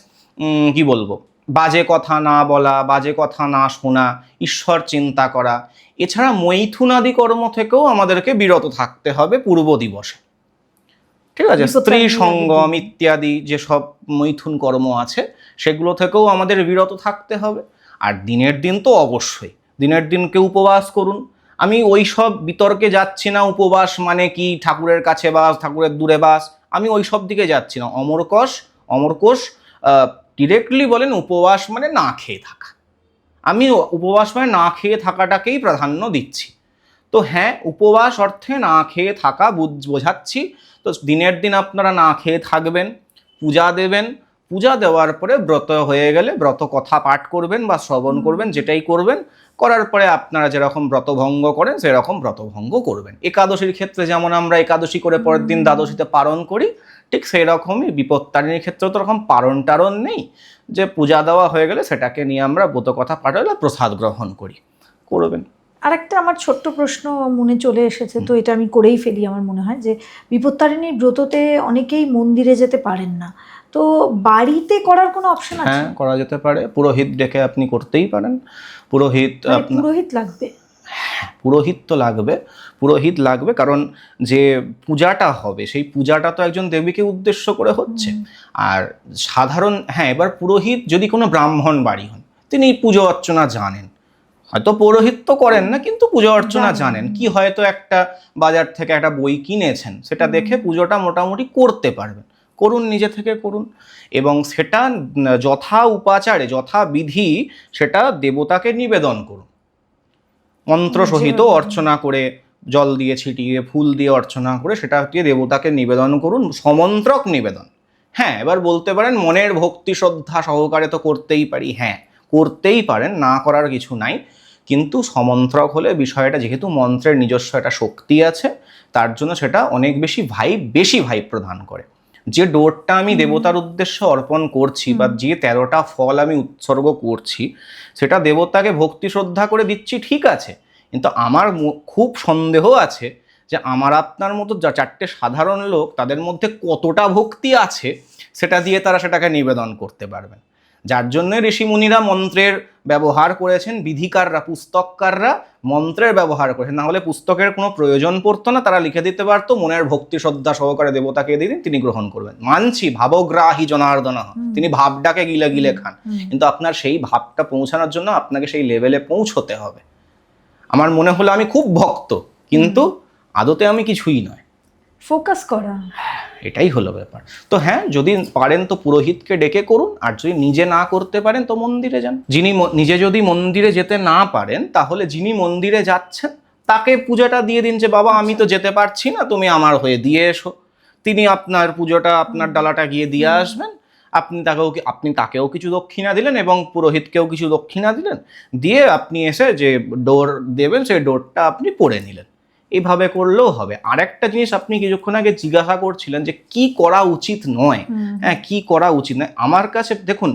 কি বলবো, বাজে কথা না বলা, বাজে কথা না শোনা, ঈশ্বর চিন্তা করা। এছাড়া মৈথুনাদি কর্ম থেকেও আমাদেরকে বিরত থাকতে হবে পূর্ব দিবসে। ঠিক আছে, স্ত্রী সঙ্গম ইত্যাদি যেসব মৈথুন কর্ম আছে, সেগুলো থেকেও আমাদের বিরত থাকতে হবে। আর দিনের দিন তো অবশ্যই, দিনের দিনকে উপবাস করুন। আমি ওই সব বিতর্কে যাচ্ছি না, উপবাস মানে কি, ঠাকুরের কাছে বাস, ঠাকুরের দূরে বাস, আমি ওই সব দিকে যাচ্ছি না। অমরকোষ ডিরেক্টলি বলেন উপবাস মানে না খেয়ে থাকা। আমি উপবাস মানে না খেয়ে থাকাটাকেই প্রাধান্য দিচ্ছি। তো হ্যাঁ, উপবাস অর্থে না খেয়ে থাকা বোঝাচ্ছি। তো দিনের দিন আপনারা না খেয়ে থাকবেন, পূজা দেবেন, পূজা দেওয়ার পরে ব্রত হয়ে গেলে ব্রত কথা পাঠ করবেন বা শ্রবণ করবেন, যেটাই করবেন, করার পরে আপনারা যেরকম ব্রতভঙ্গ করেন সেরকম ব্রতভঙ্গ করবেন। একাদশীর ক্ষেত্রে যেমন আমরা একাদশী করে পরের দিন দ্বাদশীতে পালন করি, ঠিক সেই রকমই বিপত্তারিণীর ক্ষেত্রেও তো রকম পারণ টারণ নেই যে পূজা দেওয়া হয়ে গেলে সেটাকে নিয়ে আমরা ব্রত কথা পাঠ হলে প্রসাদ গ্রহণ করবেন। আরেকটা আমার ছোট্ট প্রশ্ন মনে চলে এসেছে, তো এটা আমি করেই ফেলি। আমার মনে হয় যে বিপত্তারিণীর ব্রততে অনেকেই মন্দিরে যেতে পারেন না, তো বাড়িতে করার কোনো অপশন আছে? হ্যাঁ, করা যেতে পারে। পুরোহিত ডেকে আপনি করতেই পারেন। পুরোহিত মানে পুরোহিত লাগবে? পুরোহিত তো লাগবে, পুরোহিত লাগবে, কারণ যে পূজাটা হবে সেই পূজাটা তো একজন দেবীকে উদ্দেশ্য করে হচ্ছে। আর সাধারণ, হ্যাঁ, এবার পুরোহিত যদি কোনো ব্রাহ্মণ বাড়ি হন, তিনি পুজো অর্চনা জানেন, হয়তো পৌরোহিত্য করেন না কিন্তু পুজো অর্চনা জানেন, কি হয়তো একটা বাজার থেকে একটা বই কিনেছেন, সেটা দেখে পুজোটা মোটামুটি করতে পারবেন, করুন, নিজে থেকে করুন। এবং সেটা যথা উপাচারে যথা বিধি সেটা দেবতাকে নিবেদন করুন, মন্ত্রসহিত অর্চনা করে, জল দিয়ে ছিটিয়ে ফুল দিয়ে অর্চনা করে সেটা দিয়ে দেবতাকে নিবেদন করুন, সমন্ত্রক নিবেদন। হ্যাঁ, এবার বলতে পারেন মনের ভক্তি শ্রদ্ধা সহকারে তো করতেই পারি, হ্যাঁ করতেই পারেন, না করার কিছু নাই, কিন্তু সমন্ত্রক হলে বিষয়টা, যেহেতু মন্ত্রের নিজস্ব একটা শক্তি আছে, তার জন্য সেটা অনেক বেশি ভাইব প্রদান করে। যে ডোরটা আমি দেবতার উদ্দেশ্যে অর্পণ করছি বা যে 13টা ফল আমি উৎসর্গ করছি, সেটা দেবতাকে ভক্তি শ্রদ্ধা করে দিচ্ছি, ঠিক আছে, কিন্তু আমার খুব সন্দেহ আছে যে আমার আপনার মতো যা 4টে সাধারণ লোক, তাদের মধ্যে কতটা ভক্তি আছে সেটা দিয়ে তারা সেটাকে নিবেদন করতে পারবেন। যার জন্য ঋষিমুনিরা মন্ত্রের ব্যবহার করেছেন, বিধিকাররা পুস্তককাররা মন্ত্রের ব্যবহার করেছেন, না হলে পুস্তকের কোনো প্রয়োজন পড়তো না, তারা লিখে দিতে পারতো মনের ভক্তি শ্রদ্ধা সহকারে দেবতাকে দিয়ে দিন, তিনি গ্রহণ করবেন। মানছি ভাবগ্রাহী জনার্দন, তিনি ভাবটাকে গিলে গিলে খান, কিন্তু আপনার সেই ভাবটা পৌঁছানোর জন্য আপনাকে সেই লেভেলে পৌঁছতে হবে। আমার মনে হলো আমি খুব ভক্ত, কিন্তু আদতে আমি কিছুই নয়, ফোকাস করা, এটাই হলো ব্যাপার। তো হ্যাঁ, যদি পারেন তো পুরোহিতকে ডেকে করুন, আর যদি নিজে না করতে পারেন তো মন্দিরে যান। নিজে যদি মন্দিরে যেতে না পারেন, তাহলে যিনি মন্দিরে যাচ্ছেন তাকে পূজাটা দিয়ে দিন, যে বাবা আমি তো যেতে পারছি না, তুমি আমার হয়ে দিয়ে এসো। তিনি আপনার পুজোটা, আপনার ডালাটা গিয়ে দিয়ে আসবেন, আপনি তাকেও কিছু দক্ষিণা দিলেন এবং পুরোহিতকেও কিছু দক্ষিণা দিলেন, দিয়ে আপনি এসে যে ডোর দেবেন সেই ডোরটা আপনি পড়ে নিলেন। এইভাবে করলেও হবে। আর একটা জিনিস আপনি কিছুক্ষণ আগে জিজ্ঞাসা করছিলেন যে কি করা উচিত নয়, হ্যাঁ কি করা উচিত নয়। আমার কাছে দেখুন,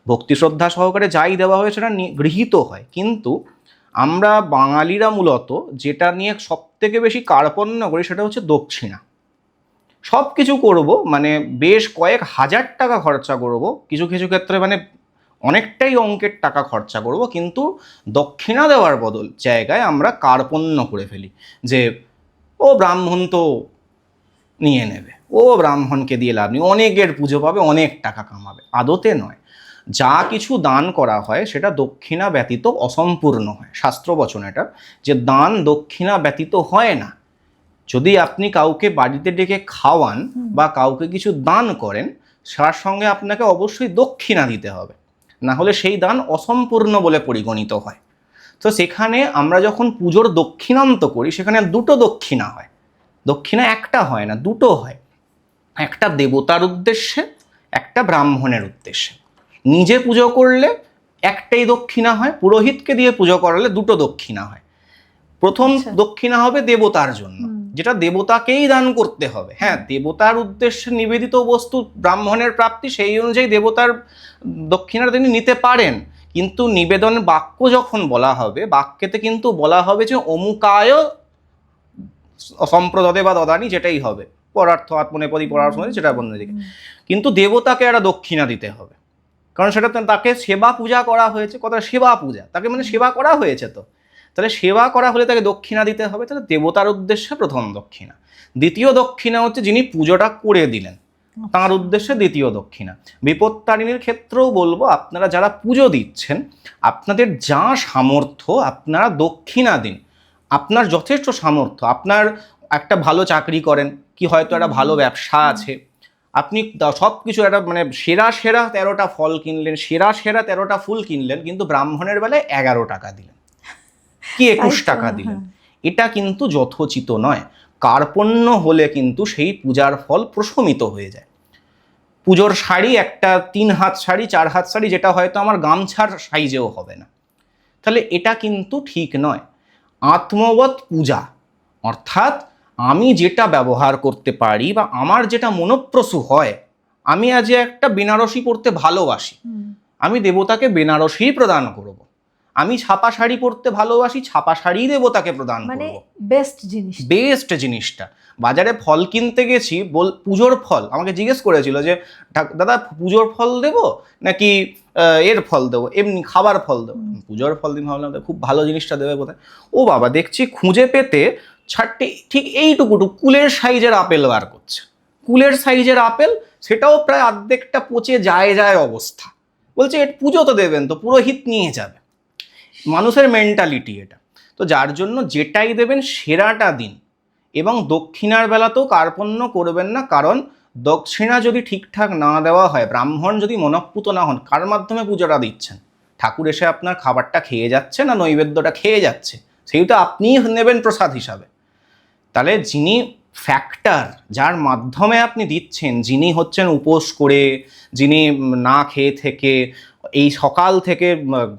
ভক্তি শ্রদ্ধা সহকারে যাই দেওয়া হয় সেটা গৃহীত হয়, কিন্তু আমরা বাঙালিরা মূলত যেটা নিয়ে সব থেকে বেশি কার্পণ্য করি সেটা হচ্ছে দক্ষিণা। সব কিছু করবো, মানে বেশ কয়েক হাজার টাকা খরচা করব, কিছু কিছু ক্ষেত্রে মানে অনেকটাই অঙ্কের টাকা খরচা করব, কিন্তু দক্ষিণা দেওয়ার জায়গায় আমরা কার্পণ্য করে ফেলি, যে ও ব্রাহ্মণ তো নিয়ে নেবে, ও ব্রাহ্মণকে দিয়ে লাভ নেই, অনেকের পুজো পাবে, অনেক টাকা কামাবে। আদতে নয়। যা কিছু দান করা হয় সেটা দক্ষিণা ব্যতীত অসম্পূর্ণ হয়। শাস্ত্রবচন এটা, যে দান দক্ষিণা ব্যতীত হয় না। যদি আপনি কাউকে বাড়িতে ডেকে খাওয়ান বা কাউকে কিছু দান করেন, তার সঙ্গে আপনাকে অবশ্যই দক্ষিণা দিতে হবে, না হলে সেই দান অসম্পূর্ণ বলে পরিগণিত হয়। তো সেখানে আমরা যখন পুজোর দক্ষিণান্ত করি, সেখানে দুটো দক্ষিণা হয়, দক্ষিণা একটা হয় না, দুটো হয়। একটা দেবতার উদ্দেশ্যে, একটা ব্রাহ্মণের উদ্দেশ্যে। নিজে পুজো করলে একটাই দক্ষিণা হয়, পুরোহিতকে দিয়ে পুজো করালে দুটো দক্ষিণা হয়। প্রথম দক্ষিণা হবে দেবতার জন্য, যেটা দেবতাকেই দান করতে হবে। হ্যাঁ, দেবতার উদ্দেশ্যে নিবেদিত বস্তু ব্রাহ্মণের প্রাপ্তি, সেই অনুযায়ী দেবতার দক্ষিণাটা তিনি নিতে পারেন, কিন্তু নিবেদন বাক্য যখন বলা হবে, বাক্যেতে কিন্তু বলা হবে যে অমুকায় সম্প্রদতে বা দদানি, যেটাই হবে পরার্থ আত্মনেপদী পরার্থ, যেটা বন্ধ দিকে, কিন্তু দেবতাকে একটা দক্ষিণা দিতে হবে, কারণ সেটা তাকে সেবা পূজা করা হয়েছে। কথা সেবা পূজা, তাকে মানে সেবা করা হয়েছে, তো তাহলে সেবা করা হলে তাকে দক্ষিণা দিতে হবে। তাহলে দেবতার উদ্দেশ্যে প্রথম দক্ষিণা। দ্বিতীয় দক্ষিণা হচ্ছে যিনি পুজোটা করে দিলেন, তাঁর উদ্দেশ্যে দ্বিতীয় দক্ষিণা। বিপত্তারিণীর ক্ষেত্রেও বলবো, আপনারা যারা পুজো দিচ্ছেন, আপনাদের যা সামর্থ্য আপনারা দক্ষিণা দিন। আপনার যথেষ্ট সামর্থ্য, আপনার একটা ভালো চাকরি করেন, কি হয়তো একটা ভালো ব্যবসা আছে, আপনি সব কিছু একটা মানে সেরা 13টা ফল কিনলেন, সেরা 13টা ফুল কিনলেন, কিন্তু ব্রাহ্মণের বেলায় 11 টাকা দিলেন কি 21 টাকা দিলেন, এটা কিন্তু যথোচিত নয়। কার্পণ্য হলে কিন্তু সেই পূজার ফল প্রশমিত হয়ে যায়। পুজোর শাড়ি একটা 3 হাত শাড়ি, 4 হাত শাড়ি, যেটা হয়তো আমার গামছার সাইজেও হবে না, তাহলে এটা কিন্তু ঠিক নয়। আত্মবৎ পূজা, অর্থাৎ আমি যেটা ব্যবহার করতে পারি বা আমার যেটা মনোপ্রসূ হয়, আমি আজ একটা বেনারসি পরতে ভালোবাসি, আমি দেবতাকে বেনারসি প্রদান করব। আমি ছাপা শাড়ি পরতে ভালোবাসি, ছাপা শাড়ি দেবতাকে প্রদান মানে করবো। বেস্ট জিনিসটা বাজারে ফল কিনতে গেছি, পুজোর ফল আমাকে জিজ্ঞেস করেছিল যে দাদা পুজোর ফল দেবো নাকি এর ফল দেবো, এমনি খাবার ফল দেবো। পুজোর ফল দিন ভাবলাম খুব ভালো জিনিসটা দেবে বোধহয়। ও বাবা, দেখছি খুঁজে পেতে ছাড়টি ঠিক এইটুকুটু কুলের সাইজের আপেল বার করছে। কুলের সাইজের আপেল, সেটাও প্রায় অর্ধেকটা পচে যায় অবস্থা। বলছে এর পুজো তো দেবেন, তো পুরোহিত নিয়ে যাবে। মানুষের মেন্টালিটি এটা। তো যার জন্য যেটাই দেবেন সেরাটা দিন, এবং দক্ষিণার বেলাতেও কার্পণ্য করবেন না, কারণ দক্ষিণা যদি ঠিকঠাক না দেওয়া হয়, ব্রাহ্মণ যদি মনঃপুত না হন, কার মাধ্যমে পুজোটা দিচ্ছেন? ঠাকুর এসে আপনার খাবারটা খেয়ে যাচ্ছে না নৈবেদ্যটা খেয়ে যাচ্ছে? সেইটা আপনিই নেবেন প্রসাদ হিসাবে। তাহলে যিনি ফ্যাক্টর, যার মাধ্যমে আপনি দিচ্ছেন, যিনি হচ্ছেন উপোস করে, যিনি না খেয়ে থেকে এই সকাল থেকে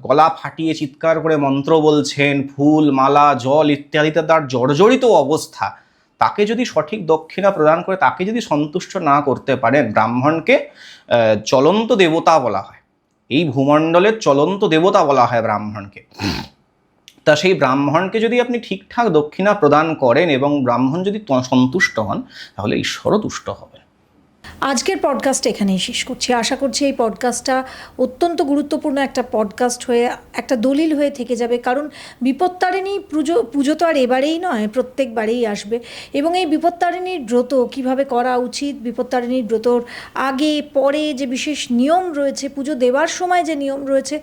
গলা ফাটিয়ে চিৎকার করে মন্ত্র বলছেন, ফুল মালা জল ইত্যাদিতে তার জর্জরিত অবস্থা, তাকে যদি সঠিক দক্ষিণা প্রদান করে তাকে যদি সন্তুষ্ট না করতে পারেন, ব্রাহ্মণকে চলন্ত দেবতা বলা হয়, এই ভূমণ্ডলের চলন্ত দেবতা বলা হয় ব্রাহ্মণকে। তা সেই ব্রাহ্মণকে যদি আপনি ঠিকঠাক দক্ষিণা প্রদান করেন এবং ব্রাহ্মণ যদি সন্তুষ্ট হন, তাহলে ঈশ্বরও তুষ্ট হবেন। আজকের পডকাস্ট এখানেই শেষ করছি। আশা করছি এই পডকাস্টটা অত্যন্ত গুরুত্বপূর্ণ একটা পডকাস্ট হয়ে, একটা দলিল হয়ে থেকে যাবে। কারণ বিপত্তারিণী পুজো তো আর এবারেই নয়, প্রত্যেকবারেই আসবে। এবং এই বিপত্তারিণীর ব্রত কীভাবে করা উচিত, বিপত্তারিণীর ব্রতর আগে পরে যে বিশেষ নিয়ম রয়েছে, পুজো দেওয়ার সময় যে নিয়ম রয়েছে,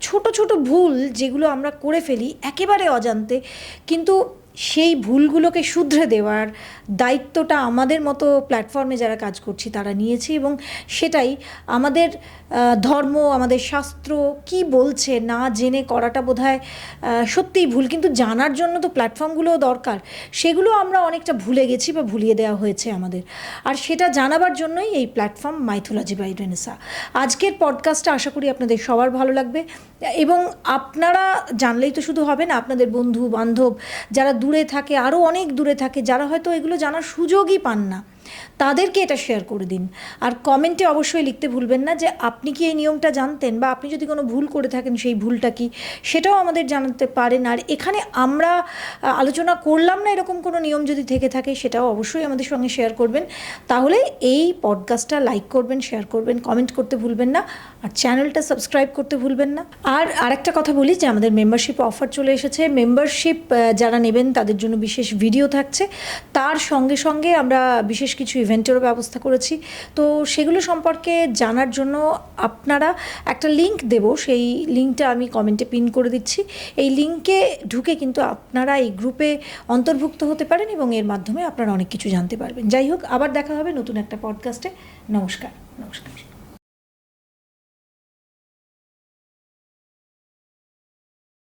ছোট ছোট ভুল যেগুলো আমরা করে ফেলি একেবারে অজান্তে, কিন্তু সেই ভুলগুলোকে শুধরে দেওয়ার দায়িত্বটা আমাদের মতো প্ল্যাটফর্মে যারা কাজ করছি তারা নিয়েছি। এবং সেটাই আমাদের ধর্ম, আমাদের শাস্ত্র কি বলছে না জেনে করাটা বোধহয় সত্যিই ভুল। কিন্তু জানার জন্য তো প্ল্যাটফর্মগুলোও দরকার, সেগুলো আমরা অনেকটা ভুলে গেছি বা ভুলিয়ে দেওয়া হয়েছে আমাদের। আর সেটা জানাবার জন্যই এই প্ল্যাটফর্ম মাইথোলজি বাই রেনেসা। আজকের পডকাস্টটা আশা করি আপনাদের সবার ভালো লাগবে, এবং আপনারা জানলেই তো শুধু হবে না, আপনাদের বন্ধু বান্ধব যারা দূরে থাকে, আরও অনেক দূরে থাকে, যারা হয়তো এগুলো জানার সুযোগই পান না, তাদেরকে এটা শেয়ার করে দিন। আর কমেন্টে অবশ্যই লিখতে ভুলবেন না যে আপনি কি এই নিয়মটা জানতেন, বা আপনি যদি কোনো ভুল করে থাকেন সেই ভুলটা কি, সেটাও আমাদের জানাতে পারেন। আর এখানে আমরা আলোচনা করলাম না এরকম কোনো নিয়ম যদি থেকে থাকে, সেটাও অবশ্যই আমাদের সঙ্গে শেয়ার করবেন। তাহলে এই পডকাস্টটা লাইক করবেন, শেয়ার করবেন, কমেন্ট করতে ভুলবেন না, আর চ্যানেলটা সাবস্ক্রাইব করতে ভুলবেন না। আর আরেকটা কথা বলি যে আমাদের মেম্বারশিপ অফার চলে এসেছে। মেম্বারশিপ যারা নেবেন তাদের জন্য বিশেষ ভিডিও থাকছে, তার সঙ্গে সঙ্গে আমরা বিশেষ কিছু ইভেন্টেরও ব্যবস্থা করেছি। তো সেগুলো সম্পর্কে জানার জন্য আপনারা একটা লিঙ্ক দেব, সেই লিঙ্কটা আমি কমেন্টে পিন করে দিচ্ছি। এই লিঙ্কে ঢুকে কিন্তু আপনারা এই গ্রুপে অন্তর্ভুক্ত হতে পারেন এবং এর মাধ্যমে আপনারা অনেক কিছু জানতে পারবেন। যাই হোক, আবার দেখা হবে নতুন একটা পডকাস্টে। নমস্কার।